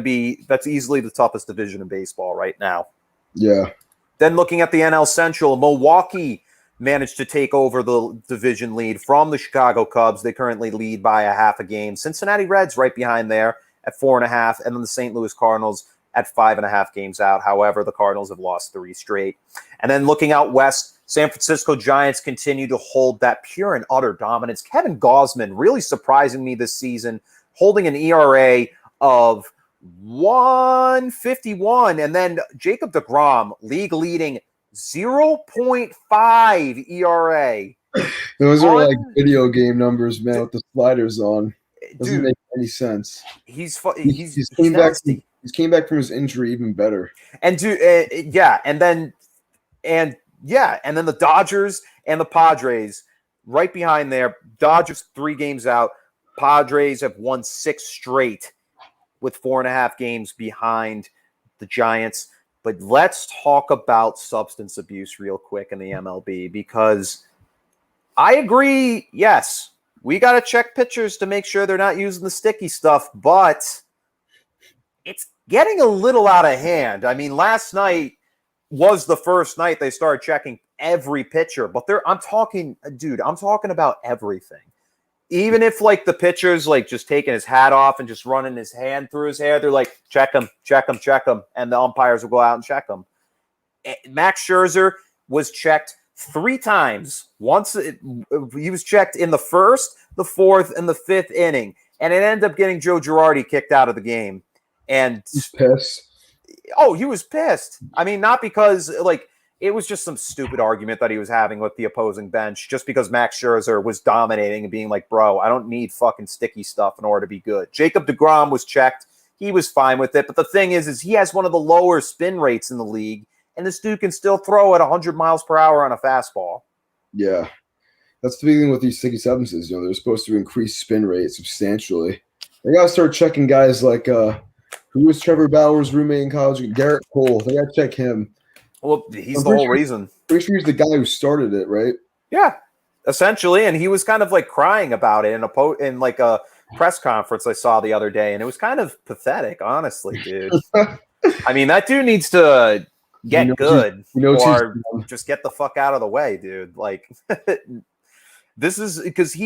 easily the toughest division in baseball right now. Yeah. Then looking at the NL Central, Milwaukee managed to take over the division lead from the Chicago Cubs. They currently lead by 0.5 game. Cincinnati Reds right behind there at 4.5, and then the St. Louis Cardinals at 5.5 games out. However, the Cardinals have lost 3 straight. And then looking out west, San Francisco Giants continue to hold that pure and utter dominance. Kevin Gausman really surprising me this season, holding an ERA of 1.51. And then Jacob deGrom, league leading 0.5 ERA. Those are like video game numbers, man, with the sliders on. Doesn't make any sense. He came back from his injury even better. And then the Dodgers and the Padres right behind there. Dodgers 3 games out. Padres have won 6 straight with 4.5 games behind the Giants. But let's talk about substance abuse real quick in the MLB, because I agree, yes, we got to check pitchers to make sure they're not using the sticky stuff, but it's getting a little out of hand. I mean, last night was the first night they started checking every pitcher, but I'm talking about everything. Even if like the pitcher's like just taking his hat off and just running his hand through his hair, they're like, check him, and the umpires will go out and check him. Max Scherzer was checked 3 times. Once he was checked in the 1st, the 4th, and the 5th inning, and it ended up getting Joe Girardi kicked out of the game. And he's pissed. Oh, he was pissed. I mean, not because like it was just some stupid argument that he was having with the opposing bench, just because Max Scherzer was dominating and being like, bro, I don't need fucking sticky stuff in order to be good. Jacob deGrom was checked. He was fine with it. But the thing is he has one of the lower spin rates in the league, and this dude can still throw at 100 miles per hour on a fastball. Yeah. That's the big thing with these sticky substances. You know, they're supposed to increase spin rate substantially. They got to start checking guys like who was Trevor Bauer's roommate in college? Garrett Cole. They got to check him. Well, he's the whole reason. Pretty sure he's the guy who started it, right? Yeah, essentially. And he was kind of like crying about it in like a press conference I saw the other day. And it was kind of pathetic, honestly, dude. I mean, that dude needs to get good or just get the fuck out of the way, dude. Like, this is because not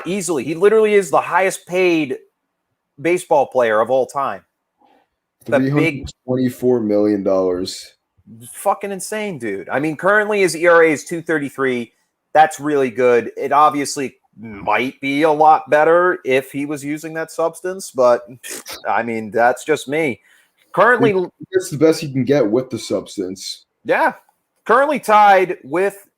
easily. He literally is the highest paid baseball player of all time. $324 million. Fucking insane, dude. I mean, currently his ERA is 2.33. That's really good. It obviously might be a lot better if he was using that substance, but I mean, that's just me. Currently, it's the best you can get with the substance. Yeah. Currently tied with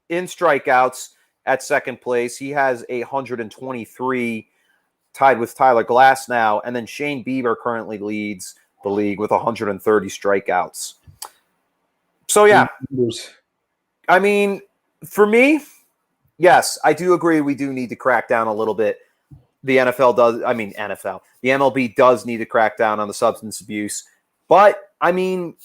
in strikeouts at second place. He has 123, tied with Tyler Glass now, and then Shane Bieber currently leads the league with 130 strikeouts. So, yeah. I mean, for me, yes, I do agree we do need to crack down a little bit. The MLB does need to crack down on the substance abuse. But, I mean,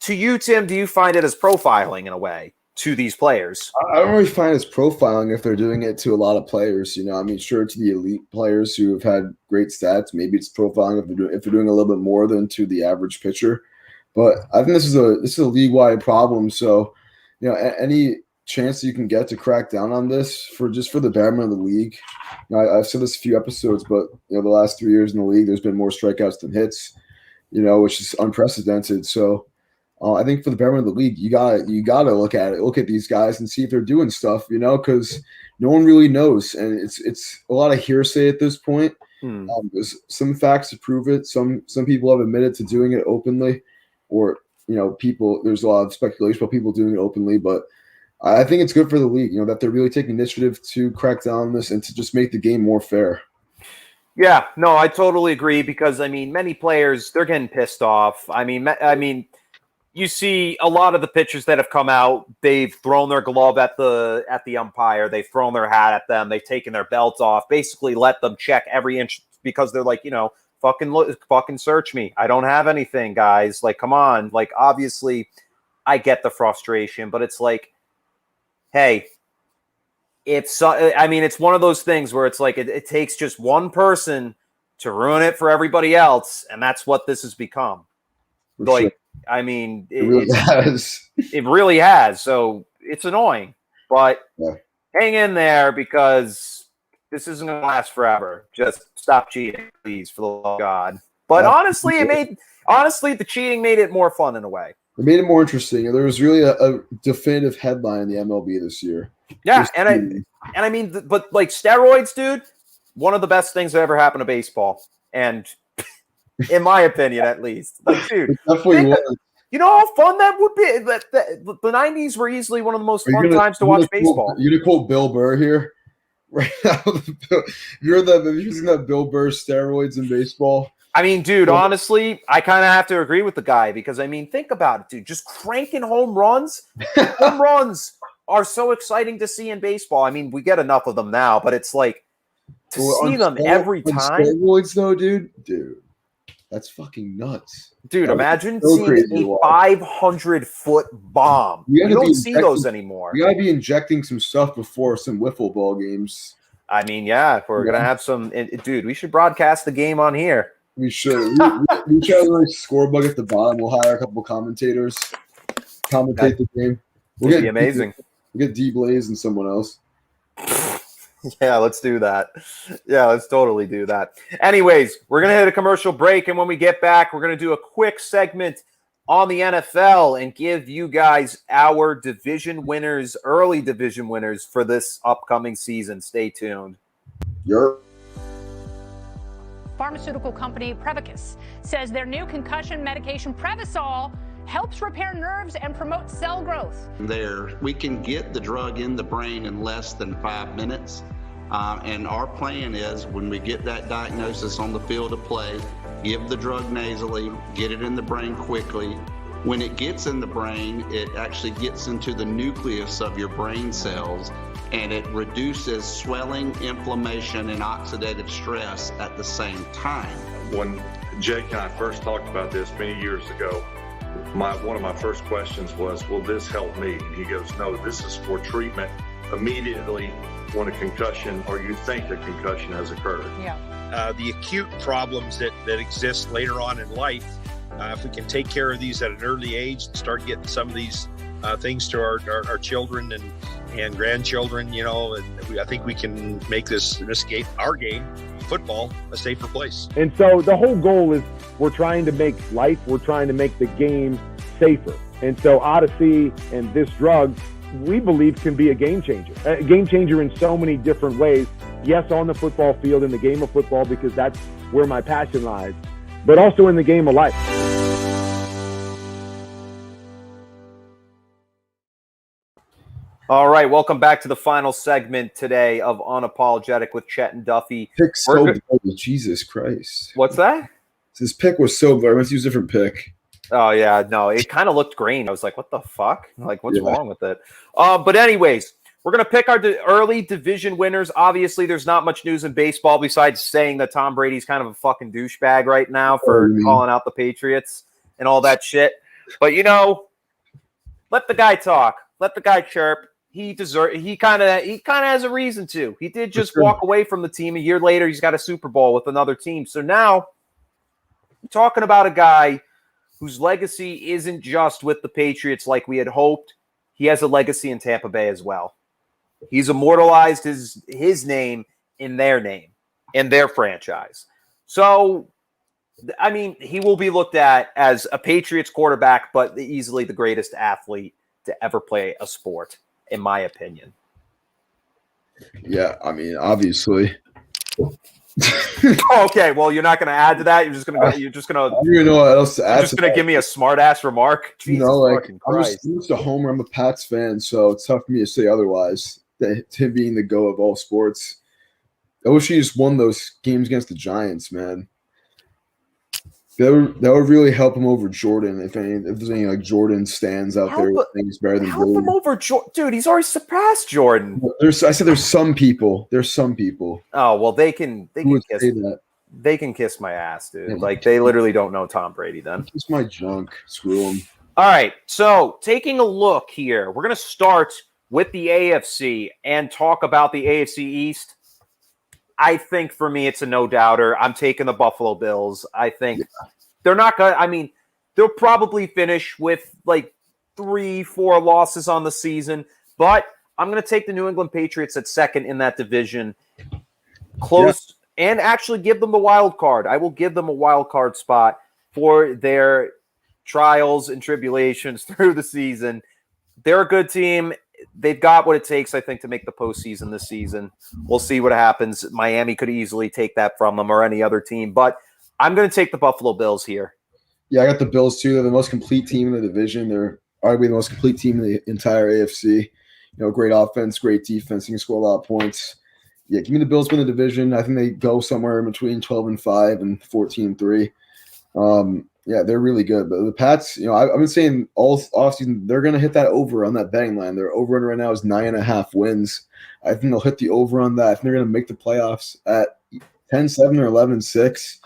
to you, Tim, do you find it as profiling in a way to these players? I don't really find it's profiling if they're doing it to a lot of players. I mean, sure, to the elite players who have had great stats, maybe it's profiling if they're doing a little bit more than to the average pitcher. But I think this is a league-wide problem. So, any chance you can get to crack down on this for the betterment of the league. I've said this a few episodes, but the last 3 years in the league, there's been more strikeouts than hits, which is unprecedented. So I think for the betterment of the league, you gotta look at these guys and see if they're doing stuff, because no one really knows, and it's a lot of hearsay at this point. There's some facts to prove it. Some people have admitted to doing it openly, or there's a lot of speculation about people doing it openly, but I think it's good for the league, that they're really taking initiative to crack down on this and to just make the game more fair. Yeah, no, I totally agree because, many players, they're getting pissed off. I mean, you see a lot of the pitchers that have come out, they've thrown their glove at the umpire, they've thrown their hat at them, they've taken their belts off, basically let them check every inch because they're like, fucking search me. I don't have anything, guys. Like, come on. Like, obviously, I get the frustration, but it's like, hey, it's one of those things where it's like it takes just one person to ruin it for everybody else, and that's what this has become. For like, sure. It really has. It really has. So it's annoying, but hang in there because this isn't going to last forever. Just stop cheating, please, for the love of God. But honestly, the cheating made it more fun in a way. It made it more interesting. There was really a definitive headline in the MLB this year. Yeah, but like steroids, dude, one of the best things that ever happened to baseball, and in my opinion, at least, like, dude, it definitely was. You know how fun that would be. The 90s were easily one of the most fun times to watch baseball. You're gonna quote Bill Burr here, right now. You're using that Bill Burr steroids in baseball. Dude, honestly, I kind of have to agree with the guy because, think about it, dude. Just cranking home runs. Home runs are so exciting to see in baseball. We get enough of them now, but it's like to see them every time. Steroids, though, dude, that's fucking nuts. Dude, imagine seeing a 500-foot bomb. You don't see those anymore. You gotta be injecting some stuff before some wiffle ball games. If we're gonna have some, dude, we should broadcast the game on here. We should. We try to like score bug at the bottom. We'll hire a couple of commentators, commentate the game. It'd be amazing. We'll get D Blaze and someone else. Yeah, let's do that. Yeah, let's totally do that. Anyways, we're going to hit a commercial break, and when we get back, we're going to do a quick segment on the NFL and give you guys our division winners, early division winners for this upcoming season. Stay tuned. Pharmaceutical company Prevacus says their new concussion medication Prevacol helps repair nerves and promote cell growth. We can get the drug in the brain in less than 5 minutes. And our plan is when we get that diagnosis on the field of play, give the drug nasally, get it in the brain quickly. When it gets in the brain, it actually gets into the nucleus of your brain cells, and it reduces swelling, inflammation, and oxidative stress at the same time. When Jake and I first talked about this many years ago, one of my first questions was, will this help me? And he goes, no, this is for treatment immediately when a concussion or you think a concussion has occurred. Yeah. The acute problems that exist later on in life, if we can take care of these at an early age and start getting some of these things to our children and grandchildren, and I think we can make this game, our game, football, a safer place. And so the whole goal is we're trying to make the game safer. And so Odyssey and this drug, we believe, can be a game changer in so many different ways. Yes, on the football field, in the game of football, because that's where my passion lies, but also in the game of life. All right, welcome back to the final segment today of Unapologetic with Chet and Duffy. Pick so blurry. Jesus Christ. What's that? This pick was so blurry. I must use a different pick. Oh, yeah, no, it kind of looked green. I was like, what the fuck? Like, what's wrong with it? But anyways, we're going to pick our early division winners. Obviously, there's not much news in baseball besides saying that Tom Brady's kind of a fucking douchebag right now for calling out the Patriots and all that shit. But let the guy talk. Let the guy chirp. He kind of has a reason to. He did just walk away from the team. A year later, he's got a Super Bowl with another team. So now, we're talking about a guy whose legacy isn't just with the Patriots like we had hoped. He has a legacy in Tampa Bay as well. He's immortalized his name in their franchise. So, I mean, he will be looked at as a Patriots quarterback, but easily the greatest athlete to ever play a sport, in my opinion. Yeah, I mean, obviously. Okay, well, you're not going to add to that. You're just going to. I don't even know what else to add. You're just going to give me a smart ass remark. Jesus fucking Christ! I'm just a homer. I'm a Pats fan, so it's tough for me to say otherwise. That him being the go of all sports. I wish he just won those games against the Giants, man. That would really help him over Jordan. If there's any like Jordan stands out there, things better than help him over Jordan, dude. He's already surpassed Jordan. I said there's some people. Oh well, they can kiss that. They can kiss my ass, dude. Yeah. Like they literally don't know Tom Brady. Then kiss my junk. Screw him. All right, so taking a look here, we're gonna start with the AFC and talk about the AFC East. I think for me, it's a no-doubter. I'm taking the Buffalo Bills. I think they're not going to – I mean, they'll probably finish with like 3-4 losses on the season, but I'm going to take the New England Patriots at second in that division. Close and actually give them the wild card. I will give them a wild card spot for their trials and tribulations through the season. They're a good team. They've got what it takes, I think, to make the postseason this season. We'll see what happens. Miami could easily take that from them or any other team, but I'm going to take the Buffalo Bills here. Yeah, I got the Bills too. They're the most complete team in the division. They're arguably the most complete team in the entire AFC. Great offense, great defense. You can score a lot of points. Yeah, give me the Bills win the division. I think they go somewhere in between 12-5 and 14-3. Yeah, they're really good. But the Pats, I've been saying all offseason they're going to hit that over on that betting line. Their over-under right now is 9.5 wins. I think they'll hit the over on that. I think they're going to make the playoffs at 10-7 or 11-6.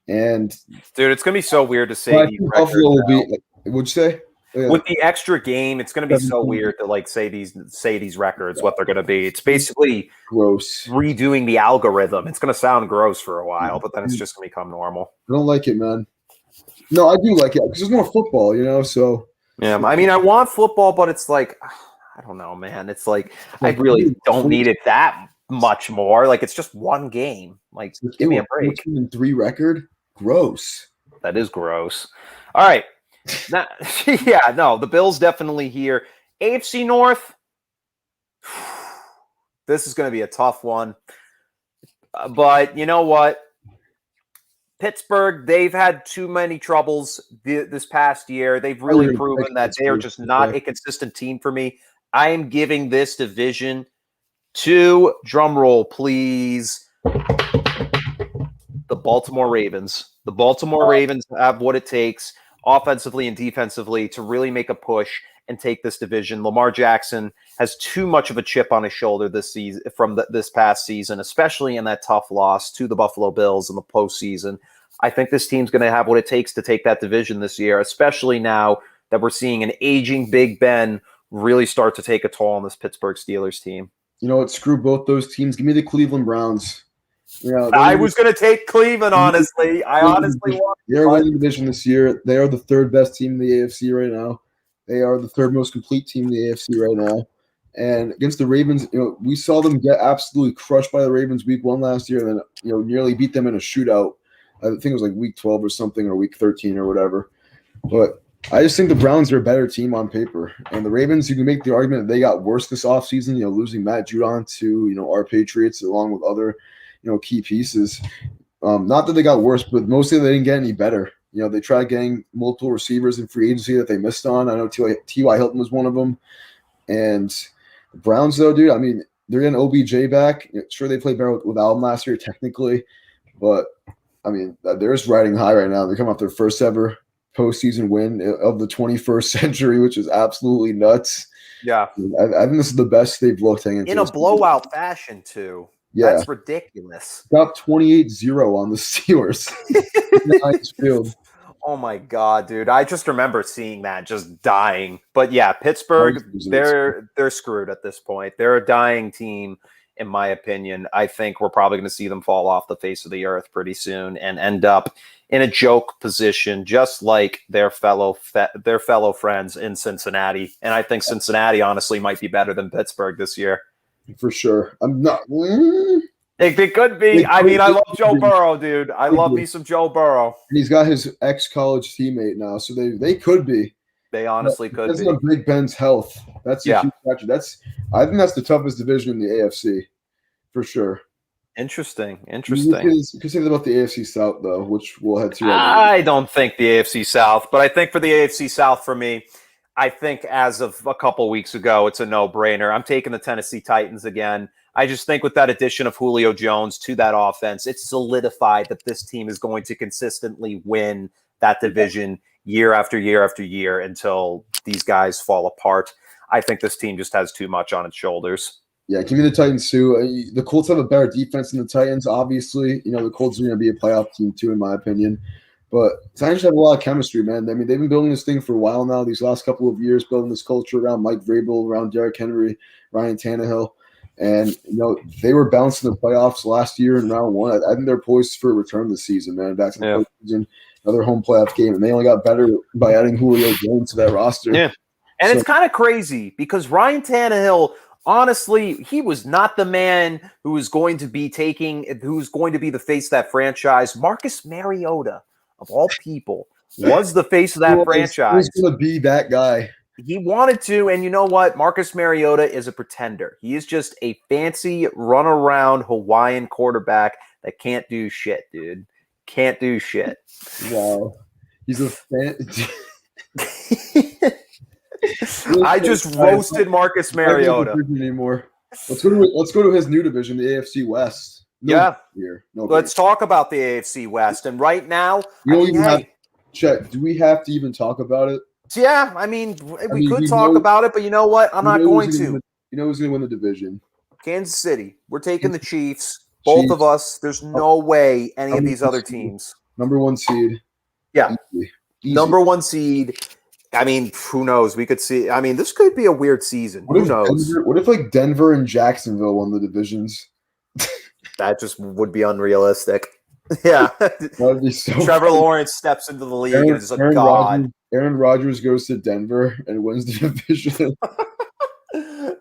And dude, it's going to be so weird to say these records. Buffalo will be. What'd you say? With the extra game, it's going to be so weird to like say these records, what they're going to be. It's basically gross. Redoing the algorithm. It's going to sound gross for a while, but then it's just going to become normal. I don't like it, man. No, I do like it because there's more football, so. Yeah, I mean, I want football, but it's like, I don't know, man. It's like, I really don't need it that much more. Like, it's just one game. Like, give me a break. 14-3 record? Gross. That is gross. All right. Now, yeah, no, the Bills definitely here. AFC North, this is going to be a tough one. But you know what? Pittsburgh, they've had too many troubles this past year. They've really proven that they are just not a consistent team for me. I am giving this division to, drumroll please, the Baltimore Ravens. The Baltimore Ravens have what it takes offensively and defensively to really make a push and take this division. Lamar Jackson has too much of a chip on his shoulder this season this past season, especially in that tough loss to the Buffalo Bills in the postseason. I think this team's going to have what it takes to take that division this year, especially now that we're seeing an aging Big Ben really start to take a toll on this Pittsburgh Steelers team. You know what? Screw both those teams. Give me the Cleveland Browns. I was going to take Cleveland, honestly. I honestly want to. They're winning the division this year. They are the third best team in the AFC right now. They are the third most complete team in the AFC right now. And against the Ravens, we saw them get absolutely crushed by the Ravens week 1 last year, and then nearly beat them in a shootout. I think it was like week 12 or something, or week 13 or whatever. But I just think the Browns are a better team on paper. And the Ravens, you can make the argument that they got worse this offseason, losing Matt Judon to, our Patriots along with other, key pieces. Not that they got worse, but mostly they didn't get any better. They tried getting multiple receivers in free agency that they missed on. I know T.Y. Hilton was one of them. And the Browns, though, dude, I mean, they're getting OBJ back. Sure, they played better without him last year technically. But, I mean, they're just riding high right now. They're coming off their first ever postseason win of the 21st century, which is absolutely nuts. Yeah. I think this is the best they've looked hanging in a blowout fashion, too. Yeah. That's ridiculous. Got 28-0 on the Steelers. Nice field. Oh my God, dude. I just remember seeing that just dying. But yeah, Pittsburgh, they're screwed at this point. They're a dying team, in my opinion. I think we're probably going to see them fall off the face of the earth pretty soon and end up in a joke position, just like their fellow friends in Cincinnati. And I think Cincinnati, honestly, might be better than Pittsburgh this year. For sure. I'm not. It could be. I mean, I love Joe Burrow, dude. I love me some Joe Burrow. And he's got his ex-college teammate now, so they could be. They honestly could be. That's on Big Ben's health. That's a huge factor. I think that's the toughest division in the AFC, for sure. Interesting. You could say that about the AFC South, though, which we'll head to. I don't think the AFC South, but I think for the AFC South, for me, I think as of a couple weeks ago, it's a no-brainer. I'm taking the Tennessee Titans again. I just think with that addition of Julio Jones to that offense, it's solidified that this team is going to consistently win that division year after year after year until these guys fall apart. I think this team just has too much on its shoulders. Yeah, give me the Titans too. The Colts have a better defense than the Titans, obviously. You know, the Colts are going to be a playoff team too, in my opinion. But Titans have a lot of chemistry, man. I mean, they've been building this thing for a while now, these last couple of years, building this culture around Mike Vrabel, around Derrick Henry, Ryan Tannehill. And, you know, they were bouncing the playoffs last year in round one. I think they're poised for a return this season, man. Back to the postseason, another home playoff game. And they only got better by adding Julio Jones to that roster. Yeah. And it's kind of crazy because Ryan Tannehill, honestly, he was not the man who was going to be the face of that franchise. Marcus Mariota, of all people, was the face of that franchise. He was going to be that guy. He wanted to, and you know what? Marcus Mariota is a pretender. He is just a fancy, run-around Hawaiian quarterback that can't do shit, dude. Can't do shit. Wow. He's a fan. I just roasted Marcus Mariota. Anymore. Let's go to his new division, the AFC West. Let's talk about the AFC West. And right now, Chet, do we have to even talk about it? Yeah, I mean, we could talk about it, but you know what? I'm not going to. You know who's going to win the division? Kansas City. We're taking the Chiefs. Both of us. There's no way any of these other teams. Number one seed. Yeah. Easy. Number one seed. I mean, who knows? We could see. I mean, this could be a weird season. Who knows? What if like Denver and Jacksonville won the divisions? That just would be unrealistic. Yeah. That'd be so Trevor Lawrence steps into the league and is a god. Aaron Rodgers goes to Denver and wins the division.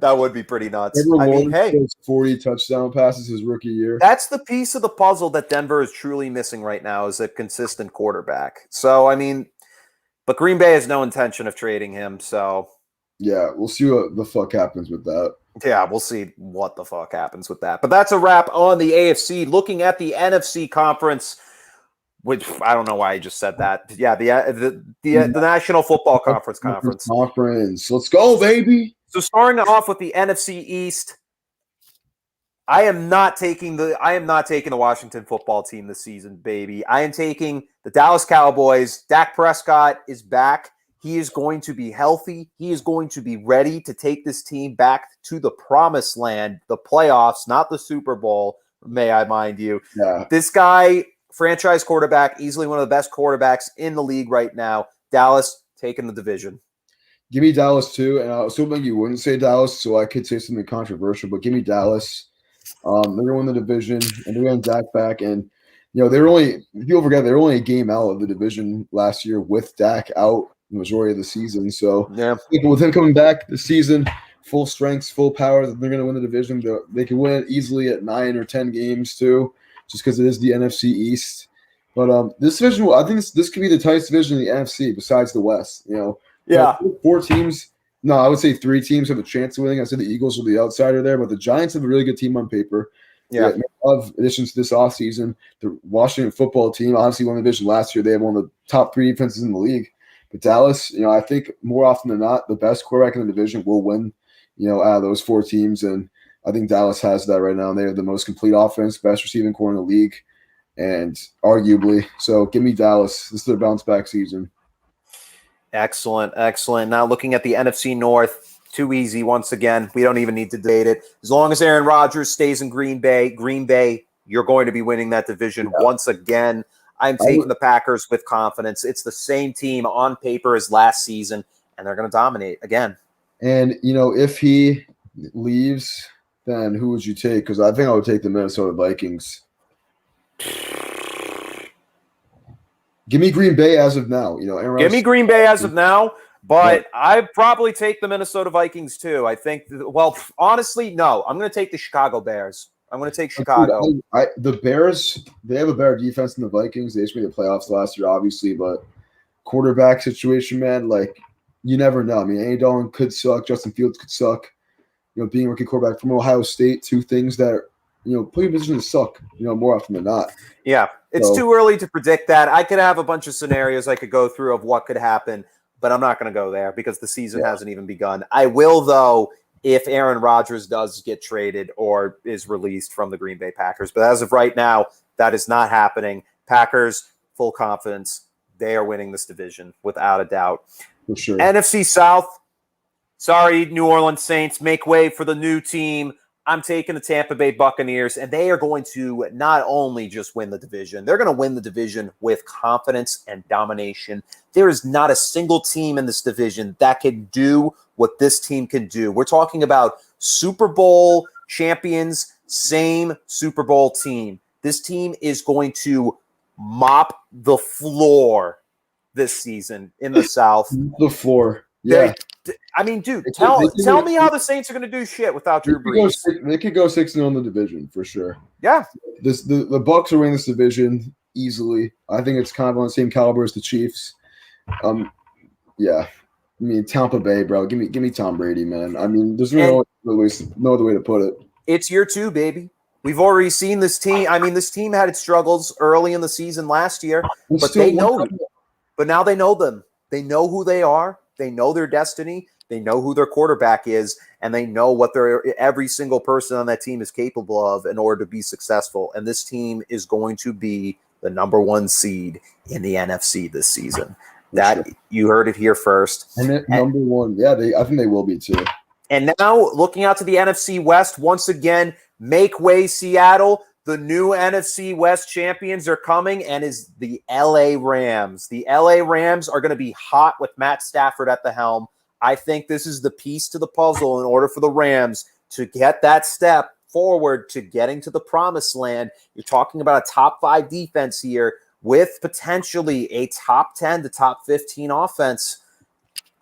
That would be pretty nuts. I mean, hey, 40 touchdown passes his rookie year. That's the piece of the puzzle that Denver is truly missing right now, is a consistent quarterback. So, I mean, but Green Bay has no intention of trading him. So, yeah, we'll see what the fuck happens with that. Yeah, we'll see what the fuck happens with that. But that's a wrap on the AFC. Looking at the NFC conference, which I don't know why I just said that. Yeah, the National Football Conference. Let's go, baby. So starting off with the NFC East, I am not taking the Washington football team this season, baby. I am taking the Dallas Cowboys. Dak Prescott is back. He is going to be healthy. He is going to be ready to take this team back to the promised land, the playoffs, not the Super Bowl, may I mind you. Yeah. This guy, franchise quarterback, easily one of the best quarterbacks in the league right now. Dallas taking the division. Give me Dallas too, and I was hoping you wouldn't say Dallas, so I could say something controversial, but give me Dallas. They're going to win the division, and they're going to Dak back. And, you know, people forget they were only a game out of the division last year with Dak out the majority of the season. So, yeah, with him coming back this season, full strength, full power, they're going to win the division. They can win it easily at 9 or 10 games too, just because it is the NFC East. But this division, I think this could be the tightest division in the NFC besides the West. You know, yeah, 4 teams. No, I would say 3 teams have a chance of winning. I said the Eagles are the outsider there, but the Giants have a really good team on paper. Yeah. Of additions to this offseason, the Washington football team obviously won the division last year. They have one of the top 3 defenses in the league. But Dallas, you know, I think more often than not, the best quarterback in the division will win, you know, out of those 4 teams. And I think Dallas has that right now. They have the most complete offense, best receiving core in the league, and arguably. So give me Dallas. This is their bounce back season. Excellent. Now looking at the NFC North, too easy once again. We don't even need to debate it. As long as Aaron Rodgers stays in Green Bay, you're going to be winning that division once again. I'm taking the Packers with confidence. It's the same team on paper as last season, and they're going to dominate again. And, if he leaves, then who would you take? Because I think I would take the Minnesota Vikings. Give me Green Bay as of now. Give me Green Bay as of now, but I'd probably take the Minnesota Vikings too. I think, honestly, no. I'm going to take the Chicago Bears. I'm going to take Chicago. The Bears, they have a better defense than the Vikings. They just made the playoffs last year, obviously, but quarterback situation, man, you never know. I mean, Andy Dalton could suck. Justin Fields could suck. Being a rookie quarterback from Ohio State, two things that put you in position to suck, more often than not. Yeah, it's too early to predict that. I could have a bunch of scenarios I could go through of what could happen, but I'm not going to go there because the season hasn't even begun. I will, though, if Aaron Rodgers does get traded or is released from the Green Bay Packers. But as of right now, that is not happening. Packers, full confidence. They are winning this division without a doubt. For sure. NFC South, sorry, New Orleans Saints, make way for the new team. I'm taking the Tampa Bay Buccaneers, and they are going to not only just win the division, they're going to win the division with confidence and domination. There is not a single team in this division that can do what this team can do. We're talking about Super Bowl champions, same Super Bowl team. This team is going to mop the floor this season in the South. The floor. Yeah. Dude, tell me how the Saints are going to do shit without Drew Brees. They could go 6-0 in the division for sure. Yeah. The Bucs are winning this division easily. I think it's kind of on the same caliber as the Chiefs. Yeah. Tampa Bay, bro. Give me Tom Brady, man. There's no other way to put it. It's year 2, baby. We've already seen this team. This team had its struggles early in the season last year, but they know them. But now they know them. They know who they are. They know their destiny. They know who their quarterback is, and they know what every single person on that team is capable of in order to be successful. And this team is going to be the number 1 seed in the NFC this season. You heard it here first. And number 1, I think they will be too. And now looking out to the NFC West once again, make way, Seattle. The new NFC West champions are coming, and is the LA Rams. The LA Rams are going to be hot with Matt Stafford at the helm. I think this is the piece to the puzzle in order for the Rams to get that step forward to getting to the promised land. You're talking about a top 5 defense here with potentially a top 10 to top 15 offense.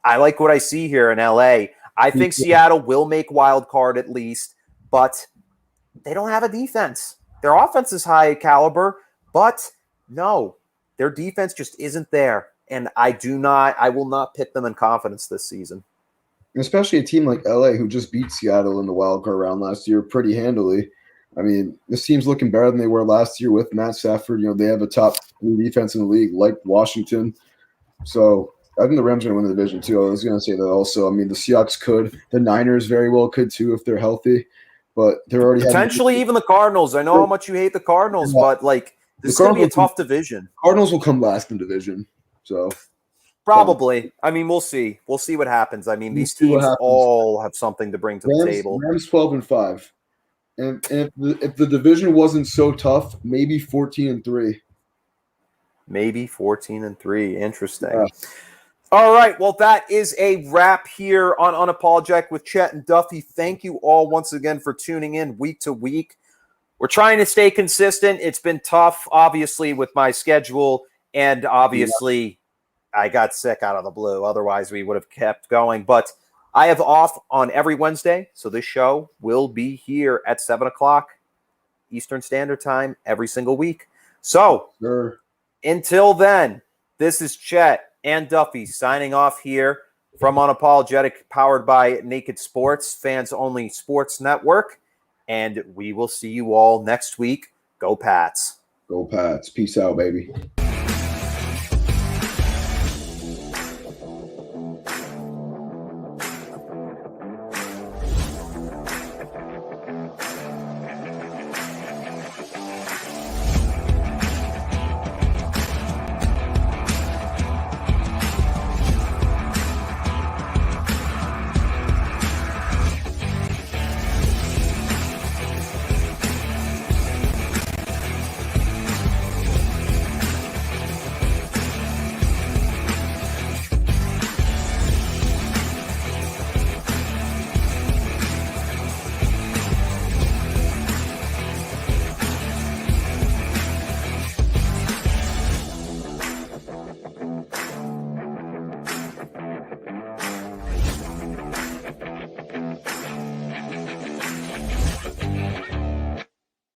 I like what I see here in LA. I think Seattle will make wild card at least, but they don't have a defense. Their offense is high caliber, but no, their defense just isn't there. And I will not pick them in confidence this season. Especially a team like LA who just beat Seattle in the wild card round last year pretty handily. This team's looking better than they were last year with Matt Stafford. They have a top 3 defense in the league like Washington. So I think the Rams are going to win the division too. I was going to say that also. The Seahawks could. The Niners very well could too if they're healthy. But they're already potentially even the Cardinals. I know how much you hate the Cardinals, but this is going to be a tough division. Cardinals will come last in the division. So probably. We'll see. We'll see what happens. These teams all have something to bring to the table. Rams 12-5, and if the division wasn't so tough, maybe 14-3. Maybe 14-3. Interesting. Yeah. All right. Well, that is a wrap here on Unapologetic with Chet and Duffy. Thank you all once again for tuning in week to week. We're trying to stay consistent. It's been tough, obviously, with my schedule, and obviously I got sick out of the blue. Otherwise, we would have kept going. But I have off on every Wednesday, so this show will be here at 7 o'clock Eastern Standard Time every single week. So until then, this is Chet and Duffy signing off here from Unapologetic, powered by Naked Sports, fans only sports network. And we will see you all next week. Go Pats. Go Pats. Peace out, baby.